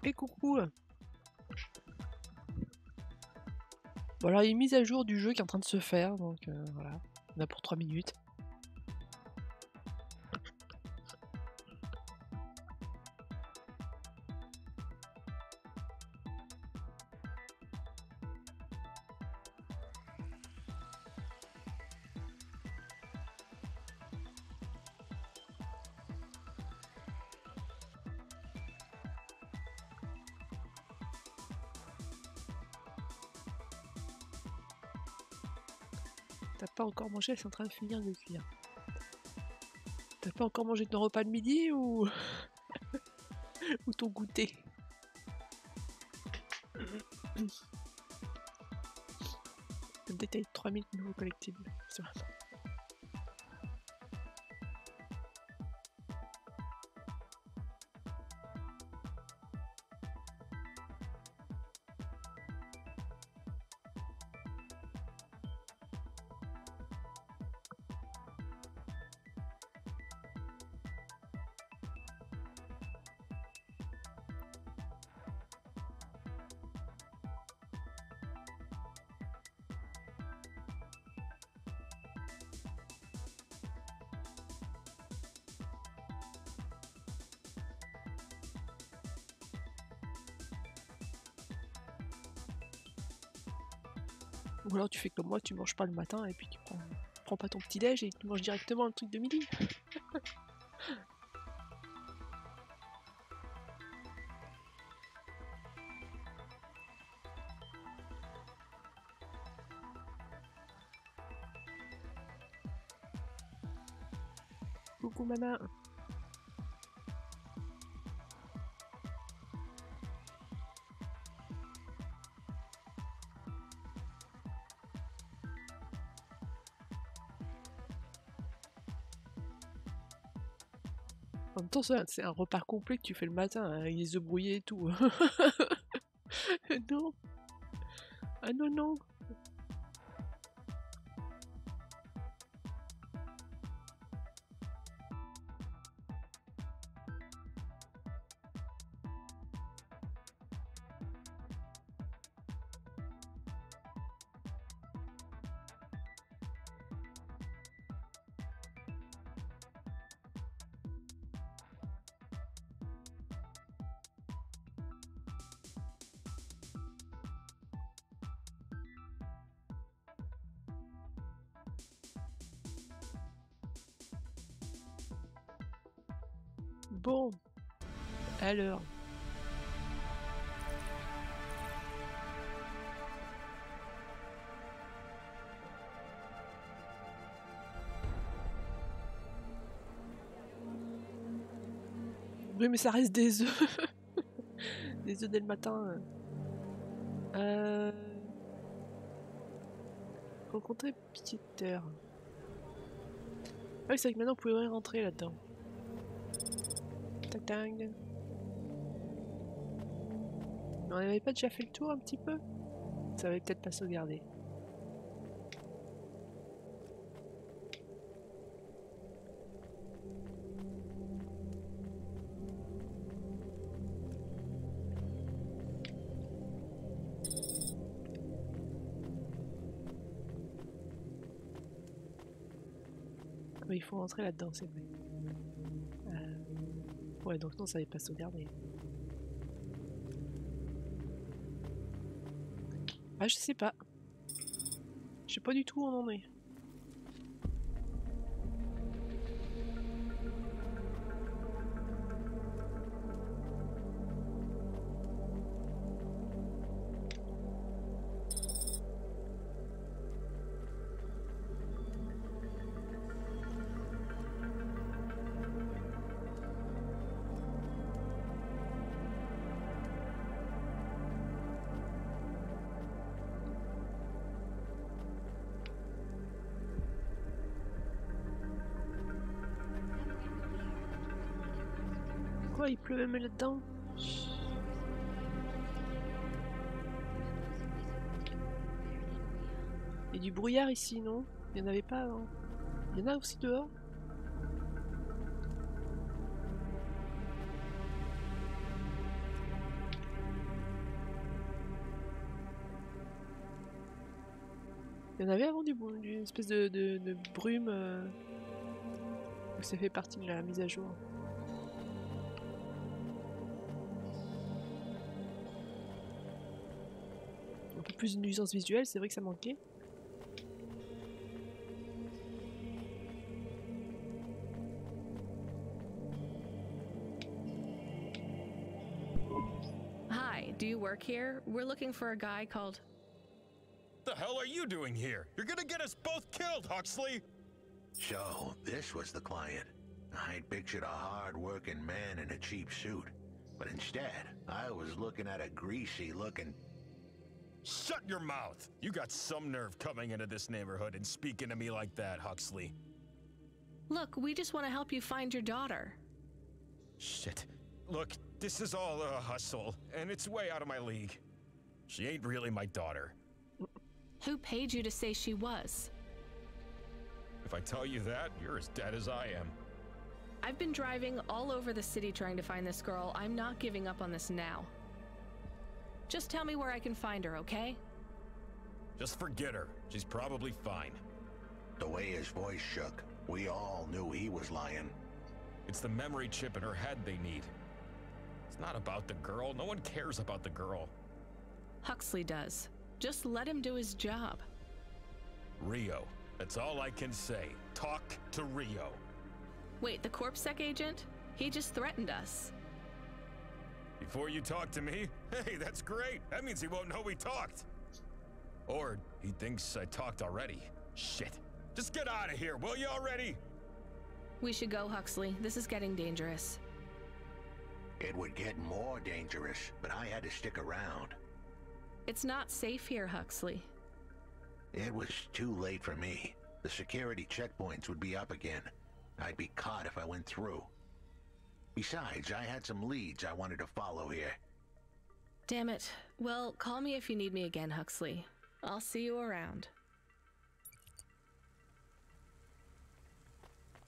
Et coucou. Bon alors il y a une mise à jour du jeu qui est en train de se faire, donc voilà, on a pour 3 minutes. T'as pas encore mangé, c'est en train de finir de cuire. T'as pas encore mangé ton repas de midi ou, ou ton goûter? Le détail 3000 nouveaux collectibles. C'est vrai. Ou alors tu fais comme moi, tu manges pas le matin et puis tu prends pas ton petit déj et tu manges directement le truc de midi. Coucou maman. En même temps, c'est un repas complet que tu fais le matin, hein, avec les œufs brouillés et tout. Non. Ah non, non. Bon. Alors. Oui, mais ça reste des œufs. Des œufs dès le matin. Rencontrer Peter. Ah oui, c'est vrai que maintenant on pouvait rentrer là-dedans. Tac tac. Mais on n'avait pas déjà fait le tour un petit peu? Ça avait peut-être pas sauvegardé. Oui, il faut rentrer là-dedans, c'est vrai. Ouais, donc non, ça n'avait pas sauvegardé. Ah, je sais pas. pas du tout où on en est. Quoi, il pleut même là-dedans? Il y a du brouillard ici, non? Il n'y en avait pas avant. Il y en a aussi dehors? Il y en avait avant d'une espèce de brume. Ça fait partie de la mise à jour. Un peu plus de nuisance visuelle, c'est vrai que ça manquait. Hi, do you work here? We're looking for a guy called... The hell are you doing here? You're gonna get us both killed, Huxley! So, this was the client. I'd pictured a hard-working man in a cheap suit. But instead, I was looking at a greasy-looking... Shut your mouth! You got some nerve coming into this neighborhood and speaking to me like that, Huxley. Look, we just want to help you find your daughter. Shit. Look, this is all a hustle, and it's way out of my league. She ain't really my daughter. Who paid you to say she was? If I tell you that, you're as dead as I am. I've been driving all over the city trying to find this girl. I'm not giving up on this now. Just tell me where I can find her, okay? Just forget her. She's probably fine. The way his voice shook, we all knew he was lying. It's the memory chip in her head they need. It's not about the girl. No one cares about the girl. Huxley does. Just let him do his job. Rio. That's all I can say. Talk to Rio. Wait, the CorpSec agent? He just threatened us. Before you talk to me? Hey, that's great. That means he won't know we talked. Or he thinks I talked already. Shit. Just get out of here, will you already? We should go, Huxley. This is getting dangerous. It would get more dangerous, but I had to stick around. It's not safe here, Huxley. It was too late for me. The security checkpoints would be up again. I'd be caught if I went through. Besides, I had some leads I wanted to follow here. Damn it. Well, call me if you need me again, Huxley. I'll see you around.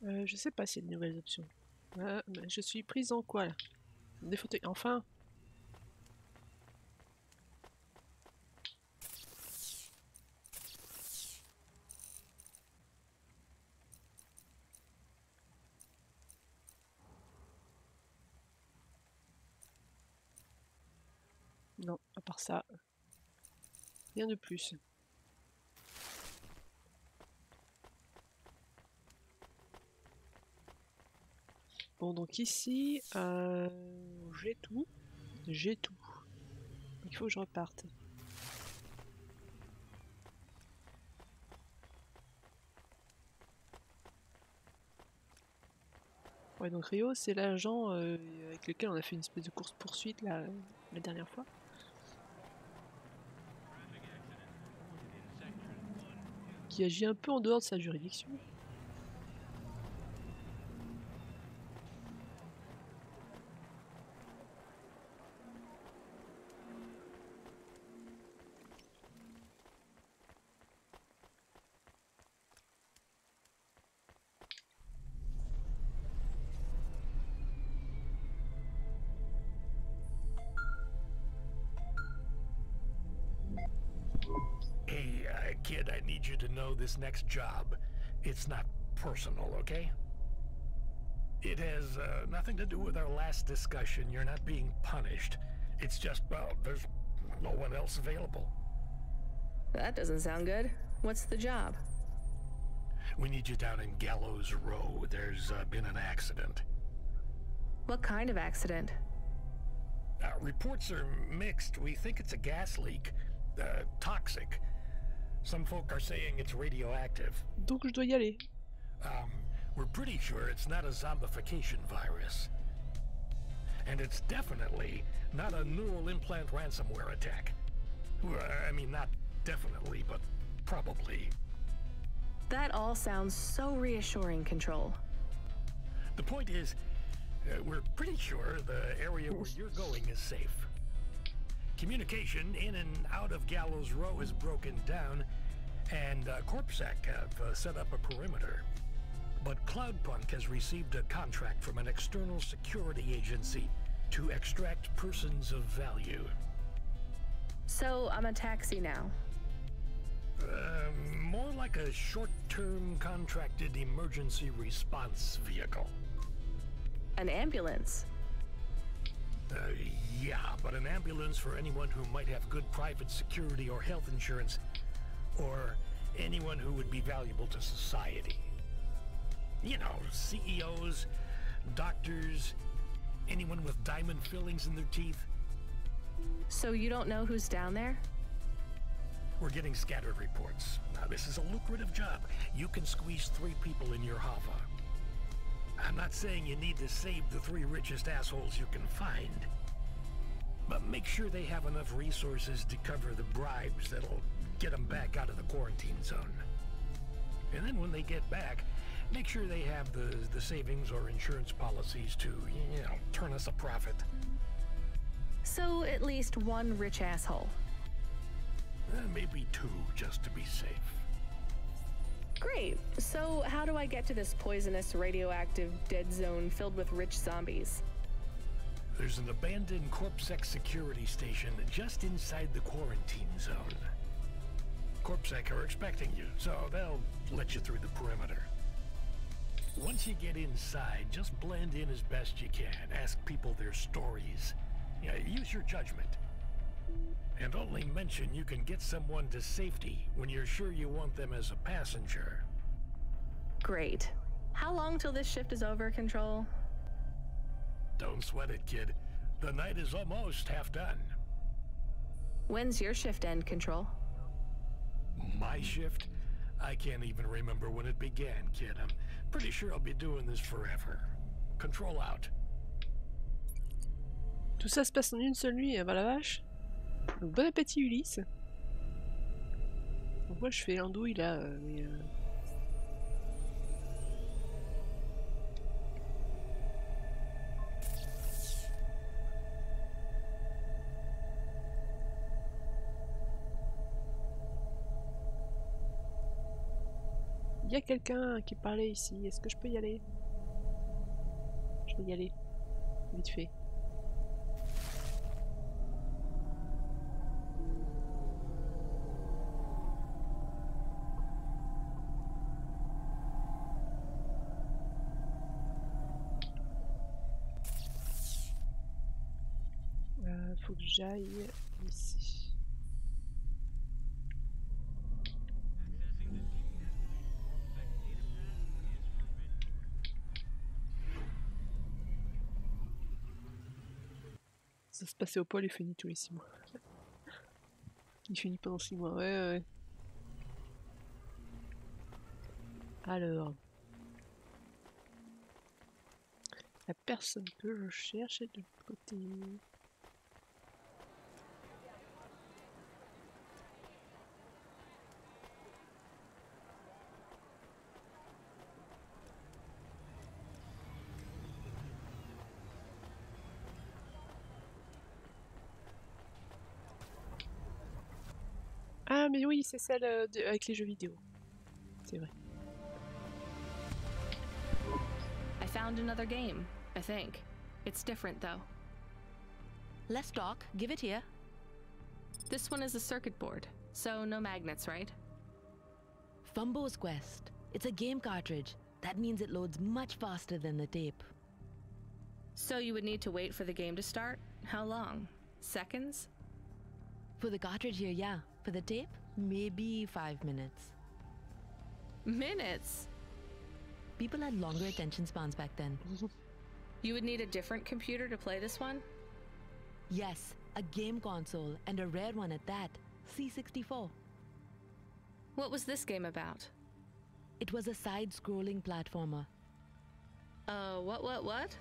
Je sais pas s'il y a de nouvelles options. Je suis prise en quoi là? Des fauteuils, enfin! Non, à part ça, rien de plus. Bon, donc ici, j'ai tout. J'ai tout. Il faut que je reparte. Ouais, donc Rio, c'est l'agent avec lequel on a fait une espèce de course-poursuite la dernière fois. Qui agit un peu en dehors de sa juridiction. Hey, kid, I need you to know this next job. It's not personal, okay? It has nothing to do with our last discussion. You're not being punished. It's just, well, there's no one else available. That doesn't sound good. What's the job? We need you down in Gallows Row. There's been an accident. What kind of accident? Reports are mixed. We think it's a gas leak. Toxic. Some folk are saying it's radioactive. Donc je dois y aller. We're pretty sure it's not a zombification virus. And it's definitely not a neural implant ransomware attack. I mean, not definitely, but probably. That all sounds so reassuring, Control. The point is, we're pretty sure the area where you're going is safe. Communication in and out of Gallows Row is broken down, and CorpSec have set up a perimeter. But Cloudpunk has received a contract from an external security agency to extract persons of value. So I'm a taxi now. More like a short-term contracted emergency response vehicle. An ambulance. Yeah, but an ambulance for anyone who might have good private security or health insurance, or anyone who would be valuable to society. You know, CEOs, doctors, anyone with diamond fillings in their teeth. So you don't know who's down there? We're getting scattered reports. Now, this is a lucrative job. You can squeeze 3 people in your hover. I'm not saying you need to save the 3 richest assholes you can find, but make sure they have enough resources to cover the bribes that'll get them back out of the quarantine zone. And then when they get back, make sure they have the savings or insurance policies to, you know, turn us a profit. So at least 1 rich asshole. Maybe 2, just to be safe. Great. So how do I get to this poisonous, radioactive, dead zone filled with rich zombies? There's an abandoned CorpSec security station just inside the quarantine zone. CorpSec are expecting you, so they'll let you through the perimeter. Once you get inside, just blend in as best you can. Ask people their stories. Yeah, use your judgment. And only mention you can get someone to safety when you're sure you want them as a passenger. Great. How long till this shift is over, Control? Don't sweat it, kid. The night is almost half done. When's your shift end, Control? My shift? I can't even remember when it began, kid. I'm pretty sure I'll be doing this forever. Control out. Tout ça se passe en une seule nuit, bah la vache. Donc, bon appétit Ulysse. Donc moi je fais l'andouille là, mais il y a quelqu'un qui parlait ici, est-ce que je peux y aller? Je vais y aller, vite fait. Faut que j'aille ici. Ça se passait au pôle, il finit tous les 6 mois. Il finit pendant 6 mois, ouais. Alors. La personne que je cherche est de l'autre côté. Ah mais oui, c'est celle avec les jeux vidéo. C'est vrai. I found another game, I think. It's different though. Less talk, give it here. This one is a circuit board, so no magnets, right? Fumbo's Quest. It's a game cartridge. That means it loads much faster than the tape. So you would need to wait for the game to start? How long? Seconds? For the cartridge here, yeah. For the tape, maybe 5 minutes. Minutes? People had longer attention spans back then. You would need a different computer to play this one? Yes, a game console, and a rare one at that. C64. What was this game about? It was a side-scrolling platformer. What?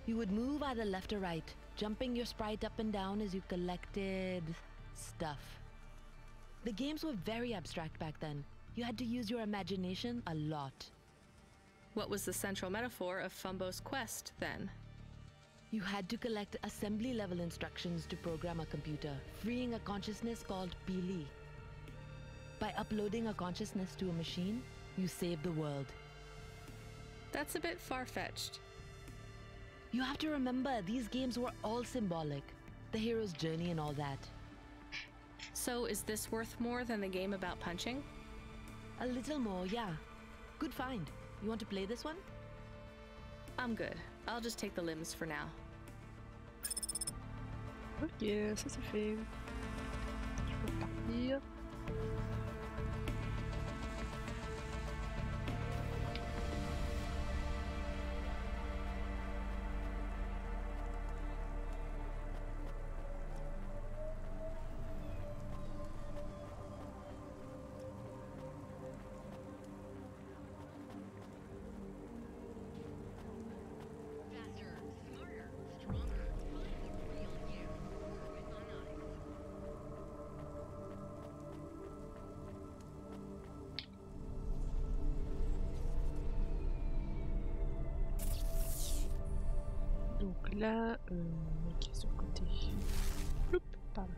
You would move either left or right, jumping your sprite up and down as you collected stuff. The games were very abstract back then. You had to use your imagination a lot. What was the central metaphor of Fumbo's quest, then? You had to collect assembly-level instructions to program a computer, freeing a consciousness called Pili. By uploading a consciousness to a machine, you save the world. That's a bit far-fetched. You have to remember, these games were all symbolic. The hero's journey and all that. So is this worth more than the game about punching? A little more, yeah. Good find. You want to play this one? I'm good. I'll just take the limbs for now. Ok, ça c'est fait. Je peux repartir. Donc là, ok, sur le côté. Ploup, par là.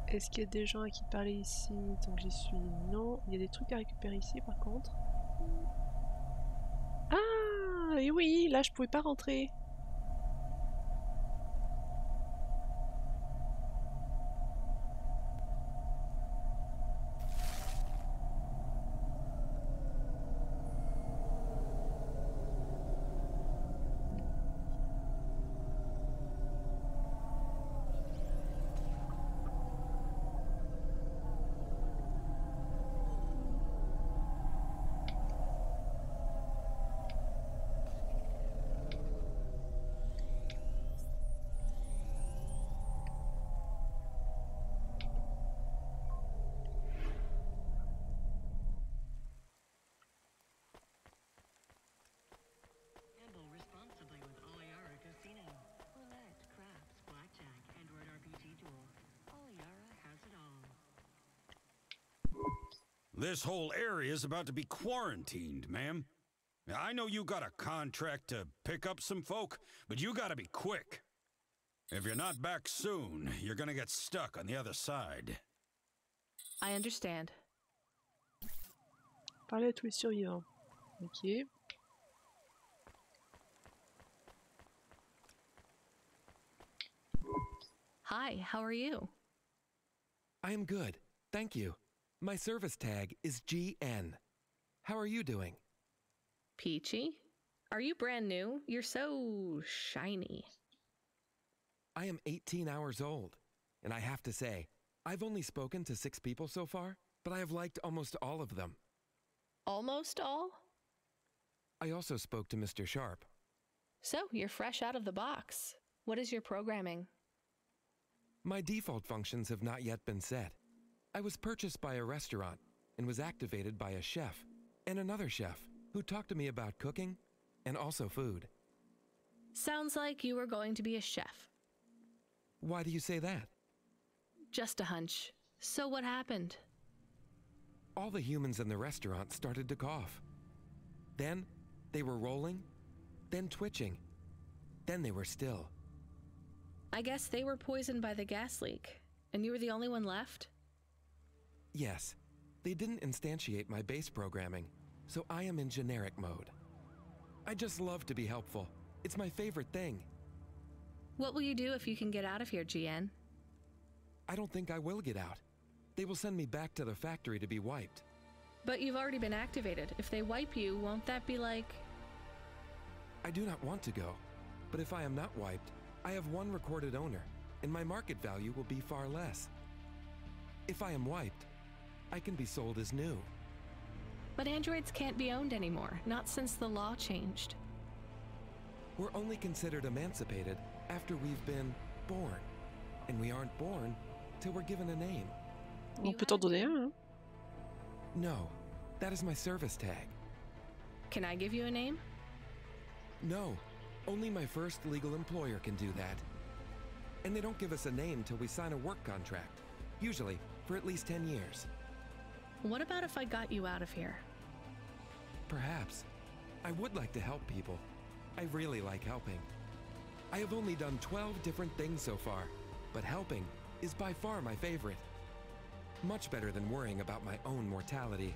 Est-ce qu'il y a des gens à qui parler ici tant que j'y suis? Non. Il y a des trucs à récupérer ici par contre. Ah, et oui, là je pouvais pas rentrer. This whole area is about to be quarantined, ma'am. I know you got a contract to pick up some folk, but you gotta be quick. If you're not back soon, you're gonna get stuck on the other side. I understand. Parler à tous les survivants. Ok. Hi, how are you? I am good, thank you. My service tag is GN. How are you doing? Peachy? Are you brand new? You're so shiny. I am 18 hours old, and I have to say, I've only spoken to 6 people so far, but I have liked almost all of them. Almost all? I also spoke to Mr. Sharp. So, you're fresh out of the box. What is your programming? My default functions have not yet been set. I was purchased by a restaurant and was activated by a chef and another chef who talked to me about cooking and also food. Sounds like you were going to be a chef. Why do you say that? Just a hunch. So what happened? All the humans in the restaurant started to cough. Then they were rolling, then twitching, then they were still. I guess they were poisoned by the gas leak, and you were the only one left? Yes. They didn't instantiate my base programming, so I am in generic mode. I just love to be helpful. It's my favorite thing. What will you do if you can get out of here, GN? I don't think I will get out. They will send me back to the factory to be wiped. But you've already been activated. If they wipe you, won't that be like... I do not want to go, but if I am not wiped, I have one recorded owner, and my market value will be far less. If I am wiped, I can be sold as new. But androids can't be owned anymore, not since the law changed. We're only considered emancipated after we've been born, and we aren't born till we're given a name. On peut t'en donner un, hein? No, that is my service tag. Can I give you a name? No, only my first legal employer can do that. And they don't give us a name till we sign a work contract, usually for at least 10 years. What about if I got you out of here? Perhaps. I would like to help people. I really like helping. I have only done 12 different things so far, but helping is by far my favorite. Much better than worrying about my own mortality.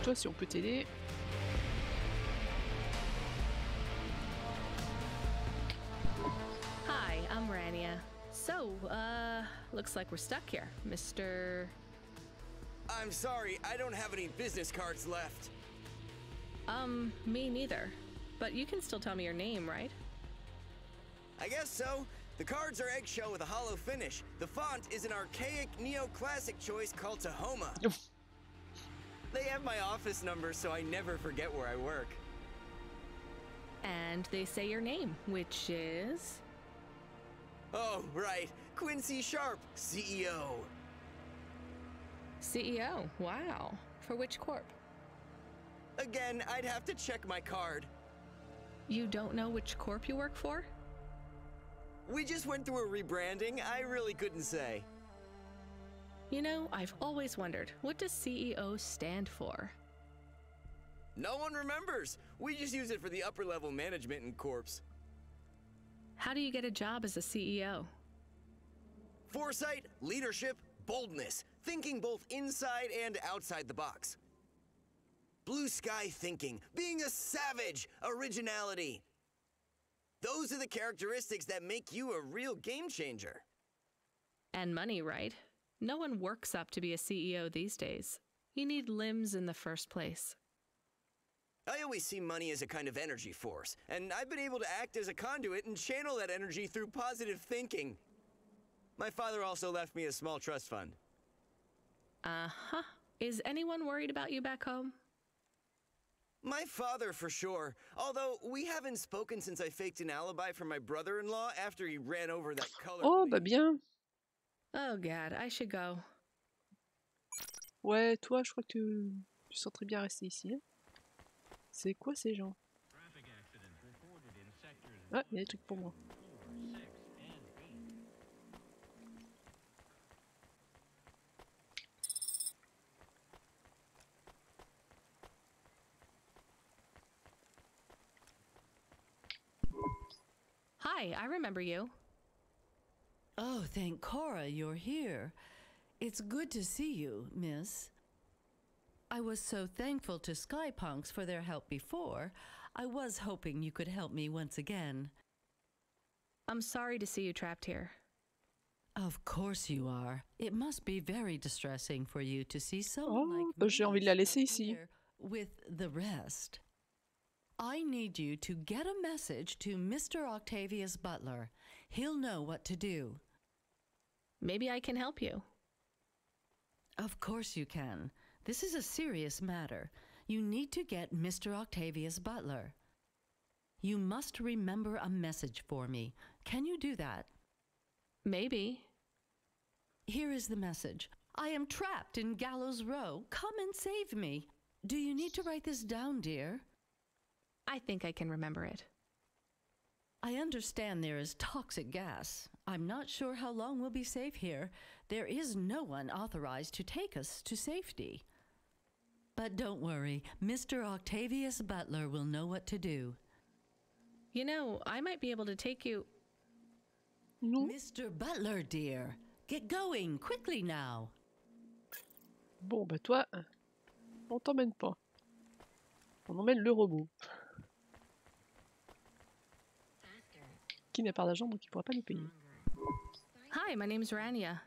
Toi, si on peut t'aider. Hi, I'm Rania. So, looks like we're stuck here, Mr... I'm sorry, I don't have any business cards left. Me neither. But you can still tell me your name, right? I guess so. The cards are eggshell with a hollow finish. The font is an archaic neoclassic choice called Tahoma. They have my office number, so I never forget where I work. And they say your name, which is... Oh, right. Quincy Sharp, CEO. CEO, wow. For which corp? Again, I'd have to check my card. You don't know which corp you work for? We just went through a rebranding. I really couldn't say. You know, I've always wondered, what does CEO stand for? No one remembers. We just use it for the upper level management in corps. How do you get a job as a CEO? Foresight, leadership, boldness. Thinking both inside and outside the box. Blue sky thinking, being a savage, originality. Those are the characteristics that make you a real game changer. And money, right? No one works up to be a CEO these days. You need limbs in the first place. I always see money as a kind of energy force, and I've been able to act as a conduit and channel that energy through positive thinking. My father also left me a small trust fund. Uh-huh. Is anyone worried about you back home? My father, for sure. Although, we haven't spoken since I faked an alibi for my brother-in-law after he ran over that color. Oh, bah bien. Oh god, I should go. Ouais, toi, je crois que tu sens très bien rester ici. Hein. C'est quoi ces gens? Ah, il y a des trucs pour moi. Hi, I remember you. Oh, thank Cora you're here. It's good to see you, miss. I was so thankful to Skypunks for their help before. I was hoping you could help me once again. I'm sorry to see you trapped here. Of course you are. It must be very distressing for you to see someone like bah, j'ai envie de la laisser ici. here with the rest. I need you to get a message to Mr. Octavius Butler. He'll know what to do. Maybe I can help you. Of course you can. This is a serious matter. You need to get Mr. Octavius Butler. You must remember a message for me. Can you do that? Maybe. Here is the message. I am trapped in Gallows Row. Come and save me. Do you need to write this down, dear? I think I can remember it. I understand there is toxic gas. I'm not sure how long we'll be safe here. There is no one authorized to take us to safety. But don't worry, Mr. Octavius Butler will know what to do. You know, I might be able to take you. Non. Mr. Butler, dear, get going quickly now. Bon, bah toi, on t'emmène pas. On emmène le robot. Qui n'a pas d'argent, donc il pourra pas nous payer. Hi, my name's Rania.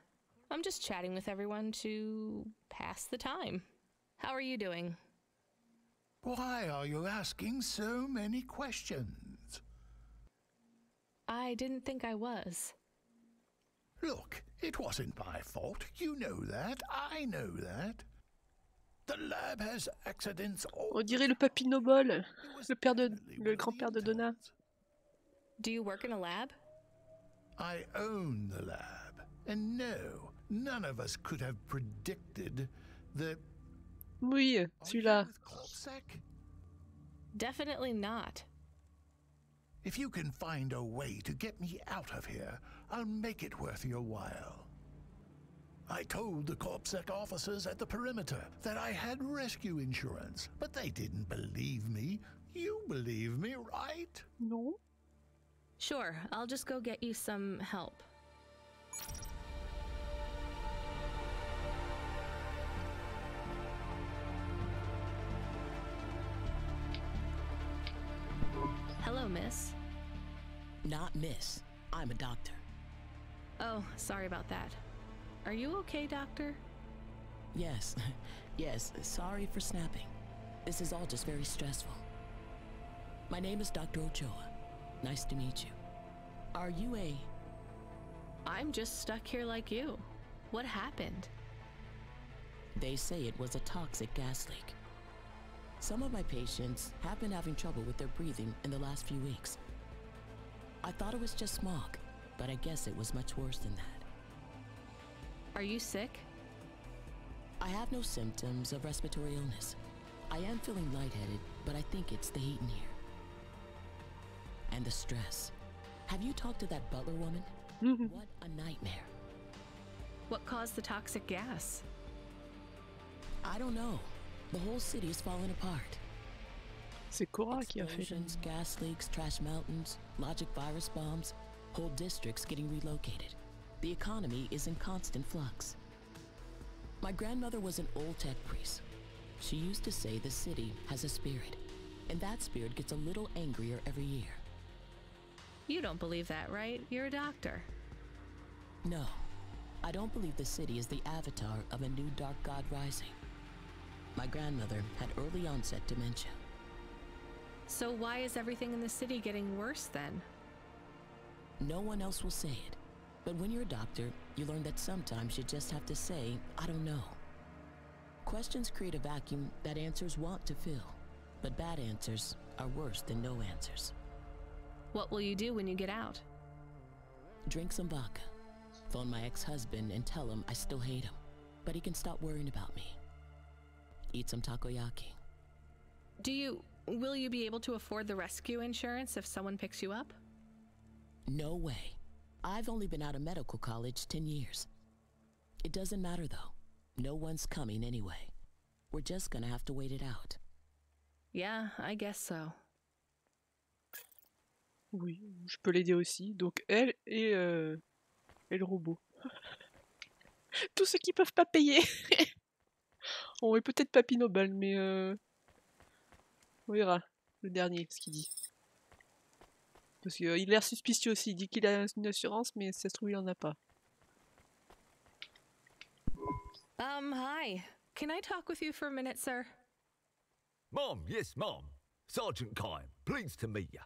I'm just chatting with everyone to pass the time. How are you doing? Why are you asking so many questions? I didn't think I was. Look, it wasn't my fault. You know that. I know that. The lab has accidents all On dirait le papy Nobol, le grand-père de Donna. Do you work in a lab? I own the lab. And no, none of us could have predicted the... Oui, celui-là. Definitely not. If you can find a way to get me out of here, I'll make it worth your while. I told the CorpSec officers at the perimeter that I had rescue insurance, but they didn't believe me. You believe me, right? Non. Sure, I'll just go get you some help. Hello, miss. Not miss. I'm a doctor. Oh, sorry about that. Are you okay, doctor? Yes. Yes, sorry for snapping. This is all just very stressful. My name is Dr. Ochoa. Nice to meet you. Are you a... I'm just stuck here like you. What happened? They say it was a toxic gas leak. Some of my patients have been having trouble with their breathing in the last few weeks. I thought it was just smog, but I guess it was much worse than that. Are you sick? I have no symptoms of respiratory illness. I am feeling lightheaded, but I think it's the heat in here. And the stress. Have you talked to that butler woman? What a nightmare. What caused the toxic gas? I don't know. The whole city is falling apart. C'est Cora qui a fait. Explosions, gas leaks, trash mountains, logic virus bombs, whole districts getting relocated. The economy is in constant flux. My grandmother was an old tech priest. She used to say the city has a spirit, and that spirit gets a little angrier every year. You don't believe that, right? You're a doctor. No, I don't believe the city is the avatar of a new dark god rising. My grandmother had early onset dementia. So why is everything in the city getting worse then? No one else will say it. But when you're a doctor, you learn that sometimes you just have to say, I don't know. Questions create a vacuum that answers want to fill. But bad answers are worse than no answers. What will you do when you get out? Drink some vodka. Phone my ex-husband and tell him I still hate him. But he can stop worrying about me. Eat some takoyaki. Will you be able to afford the rescue insurance if someone picks you up? No way. I've only been out of medical college 10 years. It doesn't matter though. No one's coming anyway. We're just gonna have to wait it out. Yeah, I guess so. Oui, je peux l'aider aussi. Donc elle et le robot. Tous ceux qui peuvent pas payer. Bon, et peut-être Papy Nobel, mais on verra le dernier, ce qu'il dit. Parce qu'il a l'air suspicieux aussi. Il dit qu'il a une assurance, mais si ça se trouve, il en a pas. Hi. Can I talk with you for a minute, sir? Mom, yes, Mom. Sergeant Kime, pleased to meet you.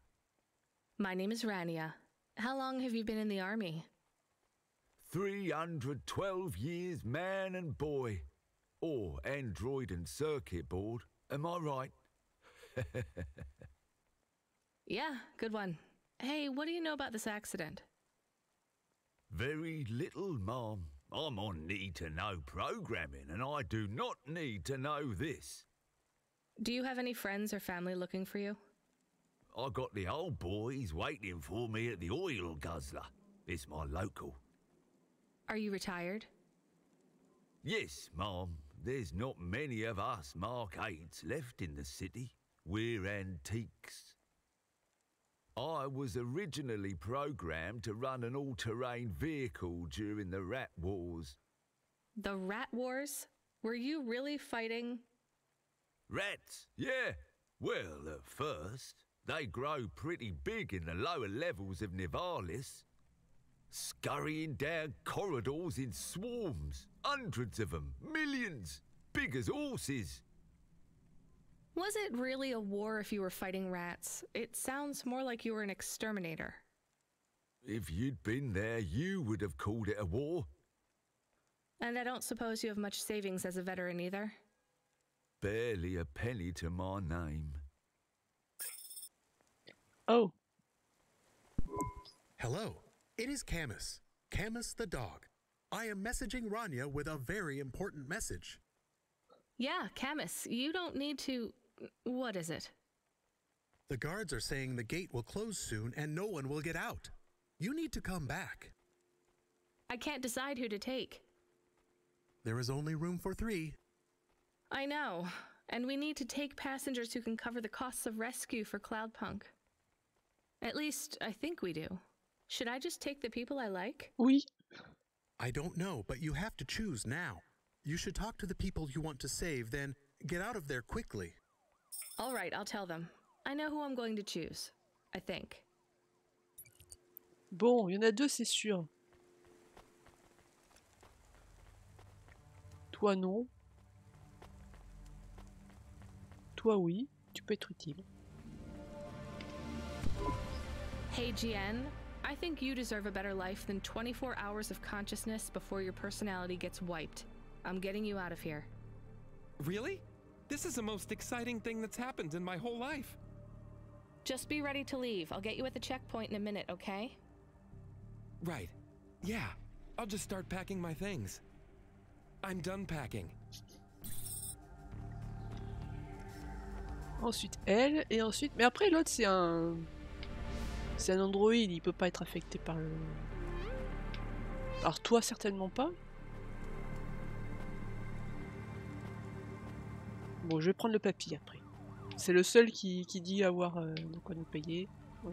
My name is Rania. How long have you been in the army? 312 years, man and boy. Or android and circuit board. Am I right? Yeah, good one. Hey, what do you know about this accident? Very little, Mom. I'm on need-to-know programming, and I do not need to know this. Do you have any friends or family looking for you? I got the old boys waiting for me at the oil guzzler. It's my local. Are you retired? Yes, Mom. there's not many of us Mark 8s left in the city. We're antiques. I was originally programmed to run an all-terrain vehicle during the Rat Wars. The Rat Wars? Were you really fighting? Rats? Yeah. Well, at first, they grow pretty big in the lower levels of Nivalis. Scurrying down corridors in swarms. Hundreds of them. Millions. Big as horses. Was it really a war if you were fighting rats? It sounds more like you were an exterminator. If you'd been there, you would have called it a war. And I don't suppose you have much savings as a veteran either? Barely a penny to my name. Oh. Hello, it is Camus. Camus the dog. I am messaging Rania with a very important message. Yeah, Camus, you don't need to... What is it? The guards are saying the gate will close soon and no one will get out. You need to come back. I can't decide who to take. There is only room for 3. I know, and we need to take passengers who can cover the costs of rescue for Cloudpunk. At least, I think we do. Should I just take the people I like? Oui. I don't know, but you have to choose now. You should talk to the people you want to save, then get out of there quickly. All right, I'll tell them. I know who I'm going to choose. I think. Bon, il y en a 2, c'est sûr. Toi, non. Toi, oui. Tu peux être utile. Hey, GN. I think you deserve a better life than 24 hours of consciousness before your personality gets wiped. I'm getting you out of here. Really? This is the most exciting thing that's happened in my whole life. Just be ready to leave. I'll get you at the checkpoint in a minute, okay? Right. Yeah. I'll just start packing my things. I'm done packing. Ensuite elle, et ensuite... Mais après l'autre c'est un... C'est un androïde, il peut pas être affecté par le... Alors toi certainement pas. Bon, je vais prendre le papy après. C'est le seul qui dit avoir de quoi nous payer. Ouais.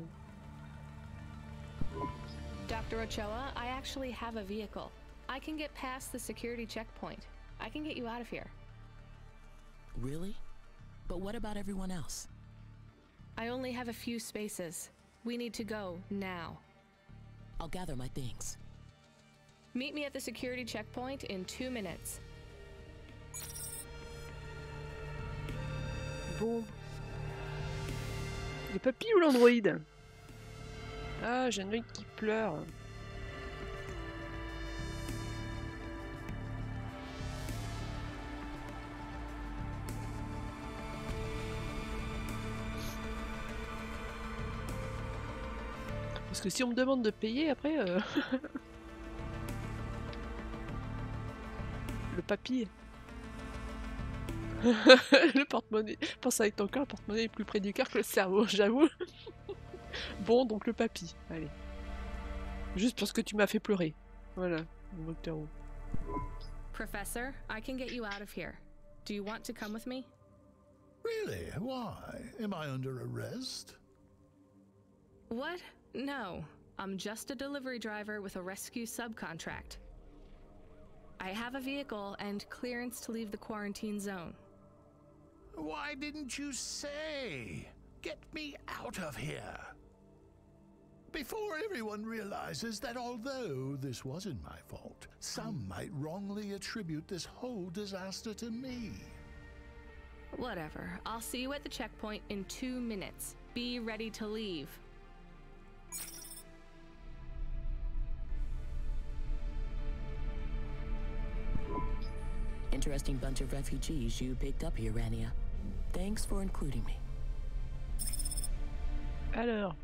Dr. Ochoa, I actually have a vehicle. I can get past the security checkpoint. I can get you out of here. Really? But what about everyone else? I only have a few spaces. We need to go now. I'll gather my things. Meet me at the security checkpoint in 2 minutes. Bon. Le papy ou l'androïde? Ah, j'ai un œil qui pleure. Parce que si on me demande de payer après... Le papy. Le porte-monnaie. Pense avec ton cœur, le porte-monnaie est plus près du cœur que le cerveau, j'avoue. Bon, donc le papy. Allez. Juste parce que tu m'as fait pleurer. Voilà, mon docteur. Professor, I can get you out of here. Do you want to come with me? Really? Why? Am I under arrest? What? No. I'm just a delivery driver with a rescue subcontract. I have a vehicle and clearance to leave the quarantine zone. Why didn't you say? Get me out of here. Before everyone realizes that although this wasn't my fault, some might wrongly attribute this whole disaster to me. Whatever. I'll see you at the checkpoint in 2 minutes. Be ready to leave. Interesting bunch of refugees you picked up here, Rania. Thanks for including me. Alors.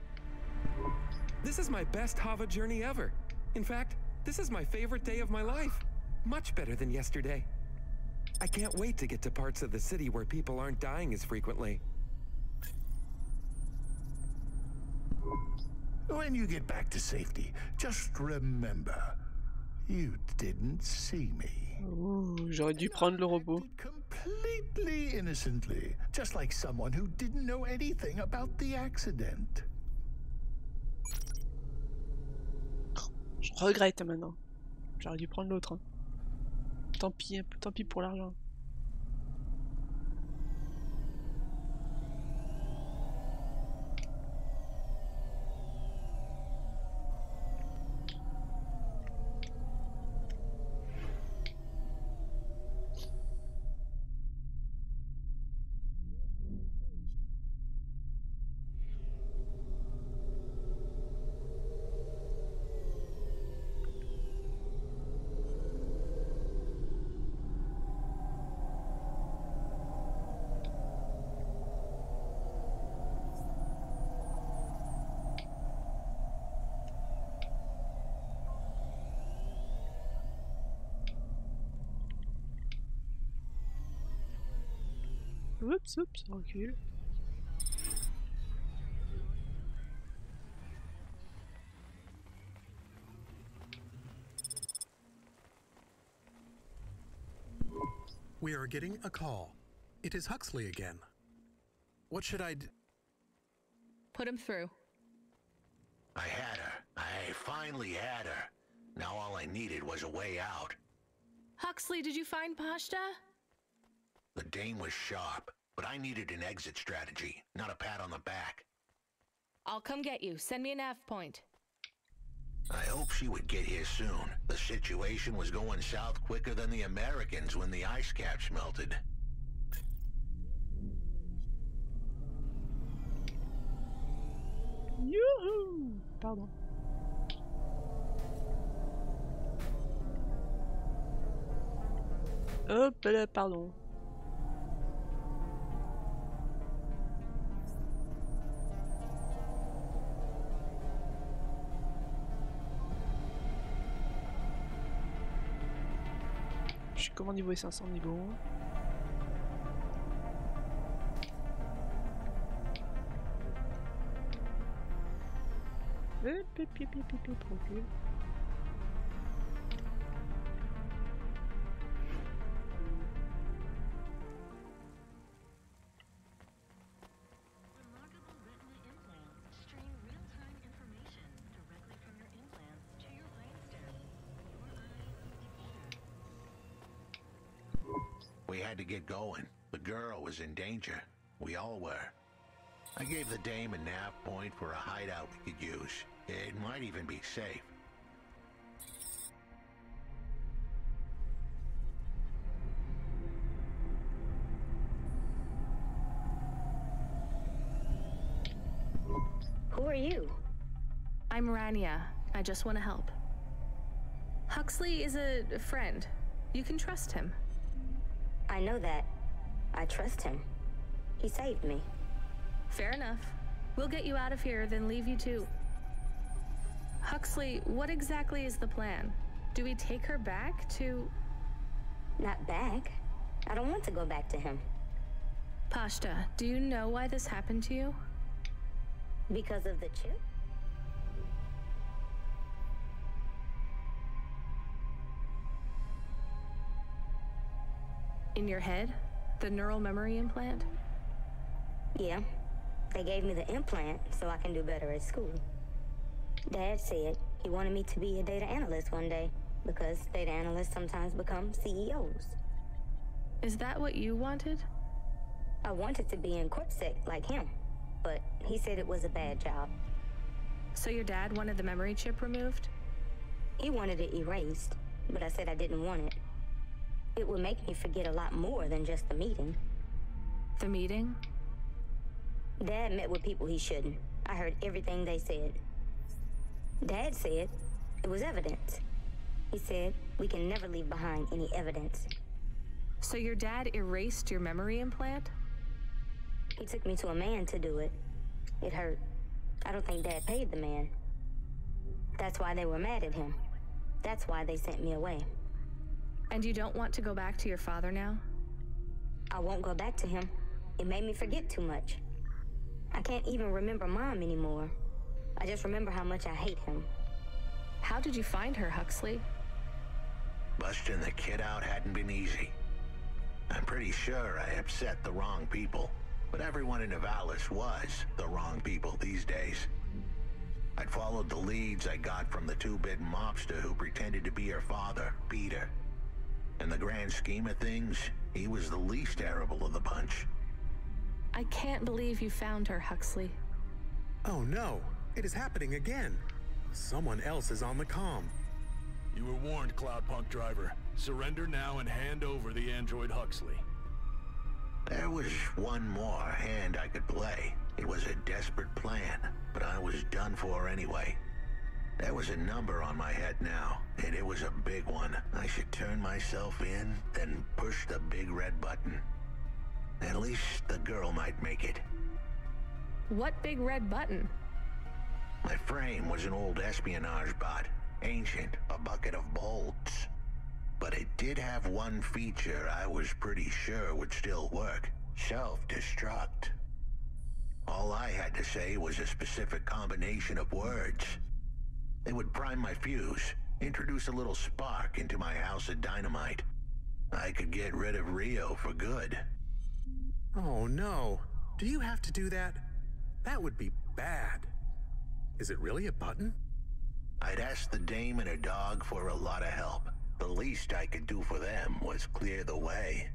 This is my best Hava journey ever. In fact, this is my favorite day of my life. Much better than yesterday. I can't wait to get to parts of the city where people aren't dying as frequently. When you get back to safety, just remember, You didn't see me. Oh, j'aurais dû prendre le robot. Completely innocently, just like someone who didn't know anything about the accident. Je regrette maintenant. J'aurais dû prendre l'autre. Hein. Tant pis pour l'argent. Oups, recule. We are getting a call. It is Huxley again. What should I d- Put him through. I had her. I finally had her. Now all I needed was a way out. Huxley, did you find Pashta? The dame was sharp, but I needed an exit strategy, not a pat on the back. I'll come get you. Send me a nav point. I hope she would get here soon. The situation was going south quicker than the Americans when the ice caps melted. Youhou! Pardon. Hop là, pardon. Je suis comment niveau 500 niveau 1. Recule. We had to get going. The girl was in danger. We all were. I gave the dame a nav point for a hideout we could use. It might even be safe. Who are you? I'm Rania. I just want to help. Huxley is a friend. You can trust him. I know that. I trust him. He saved me. Fair enough. We'll get you out of here, then leave you to... Huxley, what exactly is the plan? Do we take her back to... Not back. I don't want to go back to him. Pashta, do you know why this happened to you? Because of the chip? In your head? The neural memory implant? Yeah. They gave me the implant so I can do better at school. Dad said he wanted me to be a data analyst one day because data analysts sometimes become CEOs. Is that what you wanted? I wanted to be in CorpSec like him, but he said it was a bad job. So your dad wanted the memory chip removed? He wanted it erased, but I said I didn't want it. It would make me forget a lot more than just the meeting. The meeting? Dad met with people he shouldn't. I heard everything they said. Dad said it was evidence. He said we can never leave behind any evidence. So your dad erased your memory implant? He took me to a man to do it. It hurt. I don't think Dad paid the man. That's why they were mad at him. That's why they sent me away. And you don't want to go back to your father now? I won't go back to him. It made me forget too much. I can't even remember Mom anymore. I just remember how much I hate him. How did you find her, Huxley? Busting the kid out hadn't been easy. I'm pretty sure I upset the wrong people, but everyone in Nivalis was the wrong people these days. I'd followed the leads I got from the two-bit mobster who pretended to be her father, Peter. In the grand scheme of things, he was the least terrible of the bunch. I can't believe you found her, Huxley. Oh no, it is happening again. Someone else is on the comm. You were warned, Cloudpunk driver. Surrender now and hand over the android Huxley. There was one more hand I could play. It was a desperate plan, but I was done for anyway. There was a number on my head now, and it was a big one. I should turn myself in, then push the big red button. At least the girl might make it. What big red button? My frame was an old espionage bot. Ancient, a bucket of bolts. But it did have one feature I was pretty sure would still work. Self-destruct. All I had to say was a specific combination of words. They would prime my fuse, introduce a little spark into my house of dynamite. I could get rid of Rio for good. Oh no, do you have to do that? That would be bad. Is it really a button? I'd asked the dame and her dog for a lot of help. The least I could do for them was clear the way.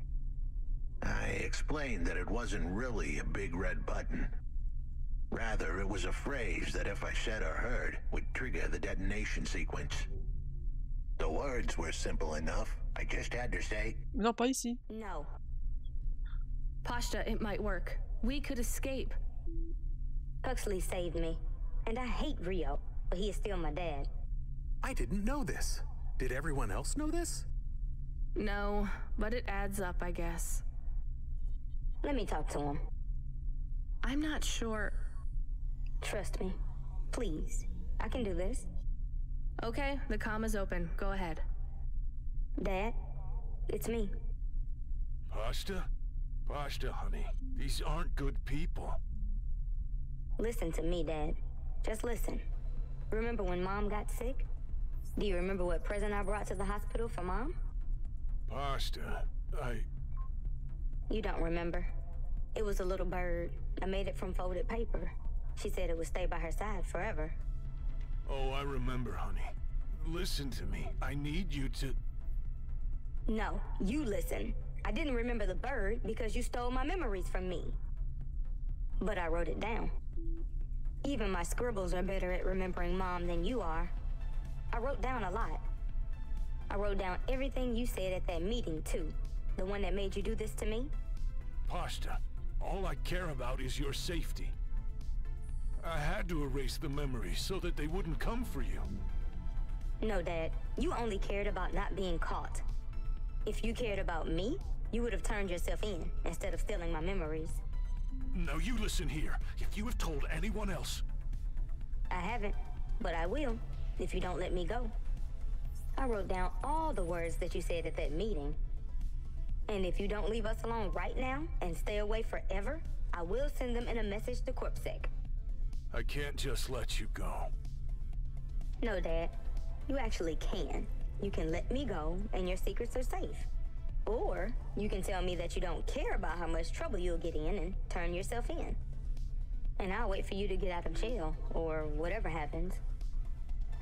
I explained that it wasn't really a big red button. Rather, it was a phrase that if I said or heard, would trigger the detonation sequence. The words were simple enough. I just had to say... Non, pas ici. No. Pashta, it might work. We could escape. Huxley saved me. And I hate Rio, but he is still my dad. I didn't know this. Did everyone else know this? No, but it adds up, I guess. Let me talk to him. I'm not sure. Trust me. Please. I can do this. Okay, the comm is open. Go ahead. Dad, it's me. Pashta? Pashta, honey. These aren't good people. Listen to me, Dad. Just listen. Remember when Mom got sick? Do you remember what present I brought to the hospital for Mom? Pashta, You don't remember. It was a little bird. I made it from folded paper. She said it would stay by her side forever. Oh, I remember, honey. Listen to me. I need you to... No, you listen. I didn't remember the bird because you stole my memories from me. But I wrote it down. Even my scribbles are better at remembering Mom than you are. I wrote down a lot. I wrote down everything you said at that meeting, too. The one that made you do this to me. Pashta, all I care about is your safety. I had to erase the memories so that they wouldn't come for you. No, Dad. You only cared about not being caught. If you cared about me, you would have turned yourself in instead of stealing my memories. Now you listen here. If you have told anyone else... I haven't, but I will, if you don't let me go. I wrote down all the words that you said at that meeting. And if you don't leave us alone right now and stay away forever, I will send them in a message to CorpSec. I can't just let you go. No, Dad. You actually can. You can let me go and your secrets are safe. Or you can tell me that you don't care about how much trouble you'll get in and turn yourself in. And I'll wait for you to get out of jail or whatever happens.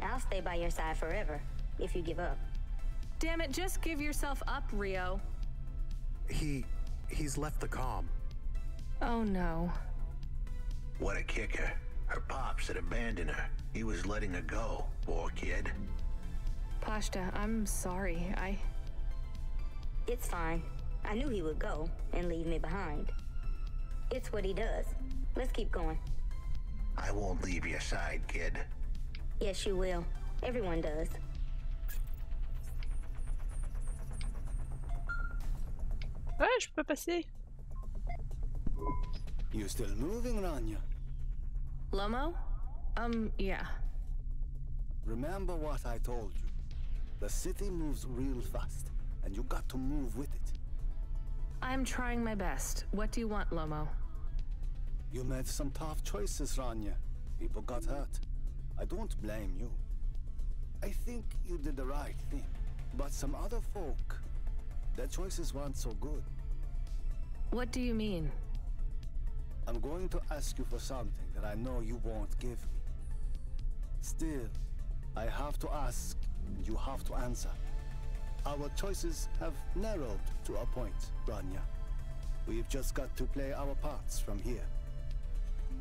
I'll stay by your side forever if you give up. Damn it, just give yourself up, Rio. He's left the comm. Oh no. What a kicker. Her pops had abandoned her. He was letting her go, poor kid. Pashta, I'm sorry. It's fine. I knew he would go and leave me behind. It's what he does. Let's keep going. I won't leave your side, kid. Yes, you will. Everyone does. Ouais, je peux passer. You still moving, Rania? Lomo? Yeah. Remember what I told you. The city moves real fast, and you got to move with it. I'm trying my best. What do you want, Lomo? You made some tough choices, Rania. People got hurt. I don't blame you. I think you did the right thing. But some other folk, their choices weren't so good. What do you mean? I'm going to ask you for something that I know you won't give me. Still, I have to ask, and you have to answer. Our choices have narrowed to a point, Rania. We've just got to play our parts from here.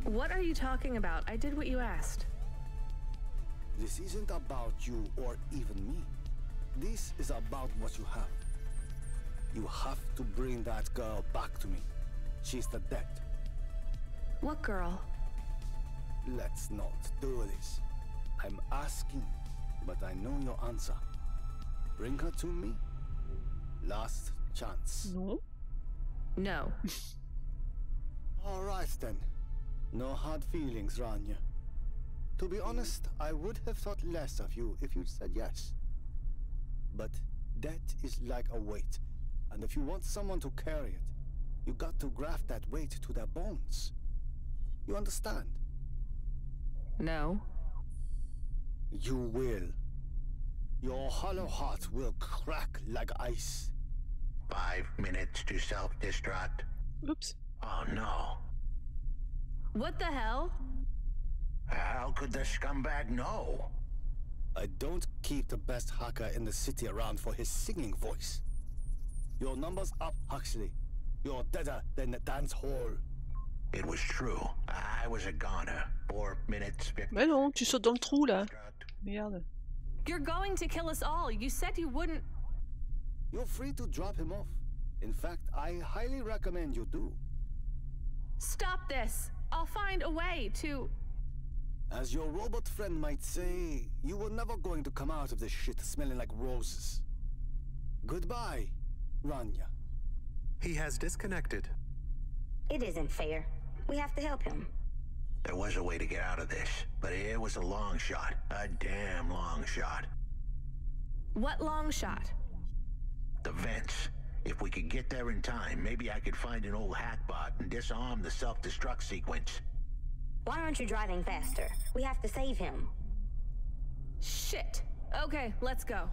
What are you talking about? I did what you asked. This isn't about you or even me. This is about what you have. You have to bring that girl back to me. She's the dead. What girl? Let's not do this. I'm asking, but I know your answer. Bring her to me. Last chance. No. No. All right then. No hard feelings, Rania. To be honest, I would have thought less of you if you'd said yes. But death is like a weight, and if you want someone to carry it, you got to graft that weight to their bones. You understand? No. You will. Your hollow heart will crack like ice. 5 minutes to self-destruct. Oops. Oh no. What the hell? How could the scumbag know? I don't keep the best hacker in the city around for his singing voice. Your number's up, Huxley. You're deader than the dance hall. It was true. I was a goner. 4 minutes, 50. Mais non, tu sautes dans le trou là. Merde. You're going to kill us all. You said you wouldn't. You're free to drop him off. In fact, I highly recommend you do. Stop this. I'll find a way to... As your robot friend might say, you were never going to come out of this shit smelling like roses. Goodbye, Rania. He has disconnected. It isn't fair. We have to help him. There was a way to get out of this, but it was a long shot. A damn long shot. What long shot? The vents. If we could get there in time, maybe I could find an old hackbot and disarm the self-destruct sequence. Why aren't you driving faster? We have to save him. Shit. Okay, let's go.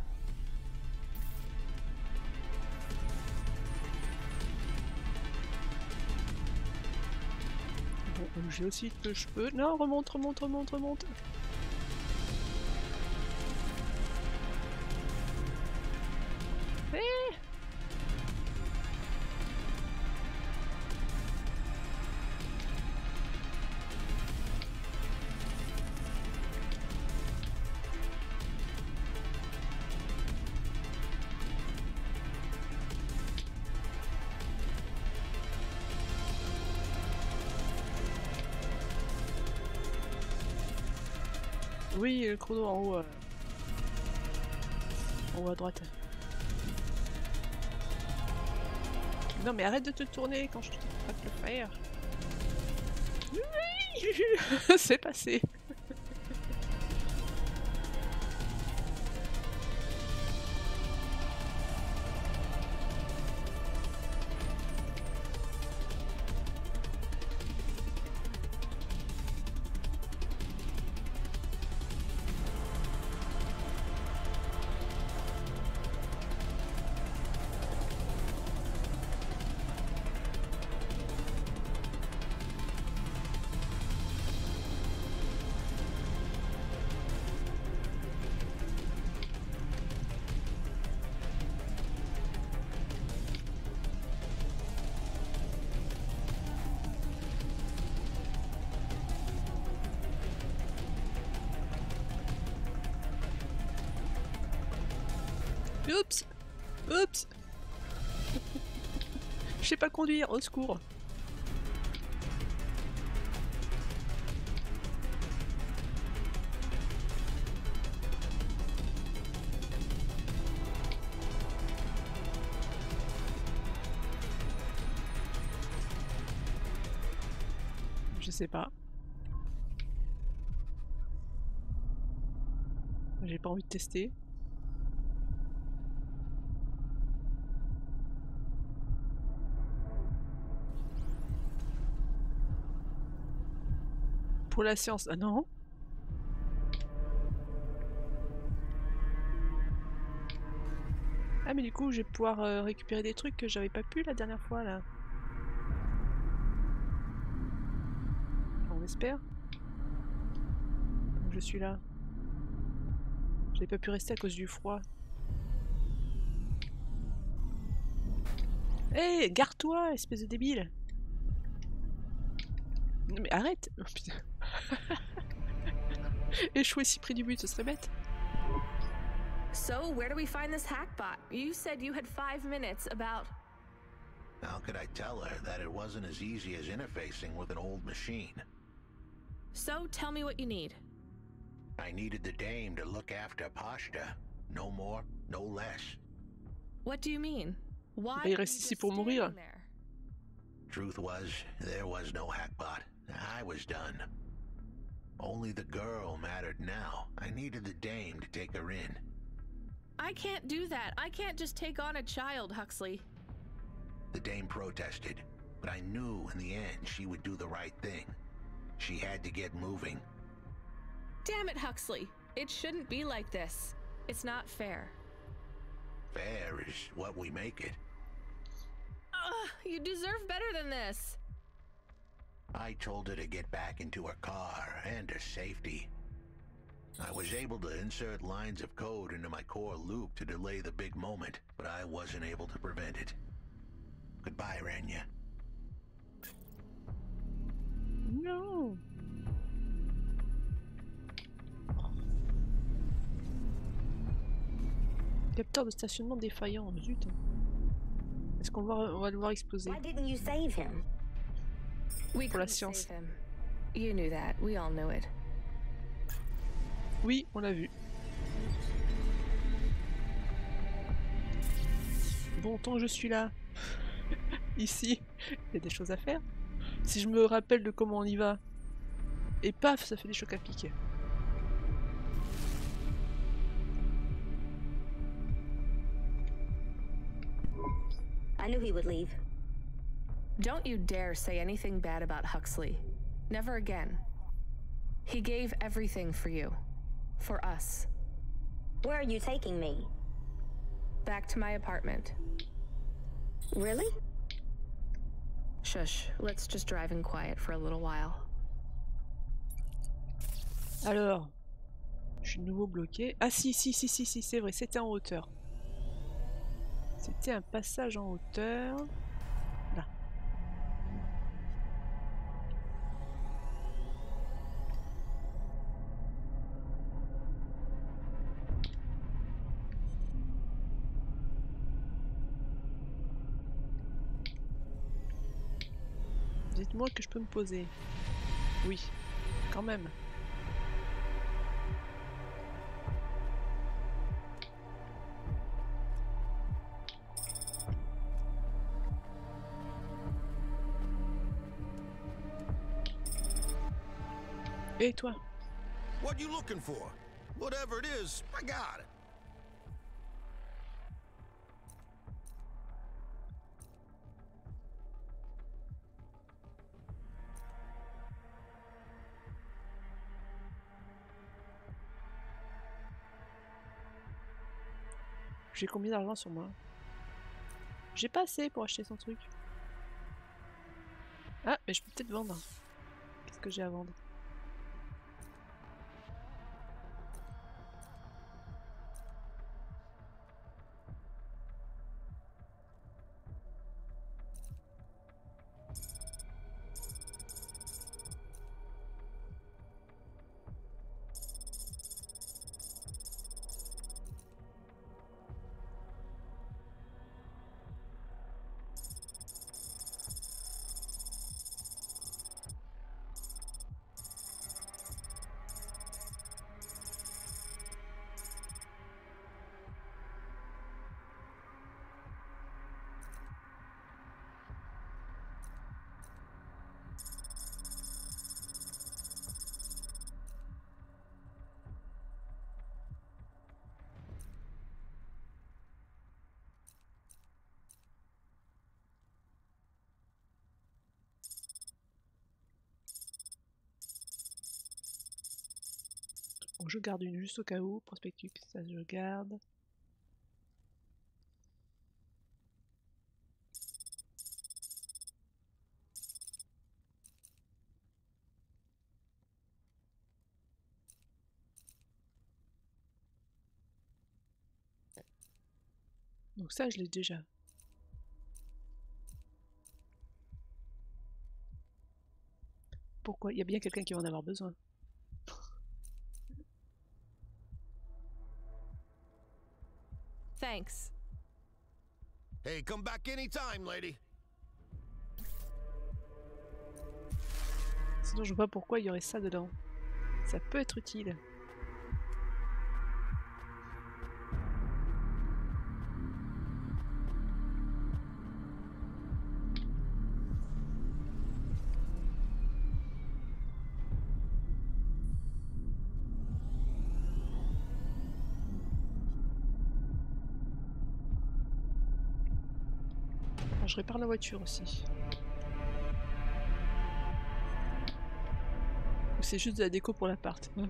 Bon, j'ai aussi que je peux. Non, remonte, remonte, remonte, remonte. Eh! Oui, le chrono en haut. En haut à droite. Non mais arrête de te tourner quand je te dis pas de le faire. Oui. C'est passé. Oups! Oups! Je sais pas conduire, au secours! Je sais pas. J'ai pas envie de tester. Pour la science, ah non. mais du coup, je vais pouvoir récupérer des trucs que j'avais pas pu la dernière fois, là. On espère. Donc, je suis là. J'avais pas pu rester à cause du froid. Hé, hey, gare-toi, espèce de débile! Non mais arrête! Oh, putain. Échouer si près du but, ce serait bête. So, where do we find this hackbot? You said you had 5 minutes about... How could I tell her that it wasn't as easy as interfacing with an old machine? So, tell me what you need. I needed the dame to look after Pashta. No more, no less. What do you mean? Why il reste ici pour mourir. Truth was, there was no hackbot. I was done. Only the girl mattered now. I needed the dame to take her in. I can't do that. I can't just take on a child, Huxley. The dame protested, but I knew in the end she would do the right thing. She had to get moving. Damn it, Huxley. It shouldn't be like this. It's not fair. Fair is what we make it. You deserve better than this. I told her to get back into her car and her safety. I was able to insert lines of code into my core loop to delay the big moment, but I wasn't able to prevent it. Goodbye, Rania. Non. Capteur de stationnement défaillant, zut. Est-ce qu'on va le voir exploser? Why didn't you save him? We Pour la couldn't science. save him. You knew that. We all knew it. Oui, on l'a vu. Bon, tant que je suis là, ici, il y a des choses à faire. Si je me rappelle de comment on y va, et paf, ça fait des chocs à pic. I knew he would leave. Don't you dare say anything bad about Huxley. Never again. He gave everything for you. For us. Where are you taking me? Back to my apartment. Really? Shush. Let's just drive in quiet for a little while. Alors, je suis de nouveau bloqué. Ah si, c'est vrai, c'était en hauteur. C'était un passage en hauteur. Là. Dites-moi que je peux me poser. Oui, quand même. Et toi? What you looking for? Whatever it is, I got it. J'ai combien d'argent sur moi? J'ai pas assez pour acheter son truc. Ah, mais je peux peut-être vendre. Qu'est-ce que j'ai à vendre? Bon, je garde une juste au cas où. Prospectus, ça je garde. Donc ça, je l'ai déjà. Pourquoi? Il y a bien quelqu'un qui va en avoir besoin. Thanks. Hey, come back anytime, lady. Sinon, je vois pas pourquoi il y aurait ça dedans. Ça peut être utile. Alors, je répare la voiture aussi. Ou c'est juste de la déco pour l'appart. Oui.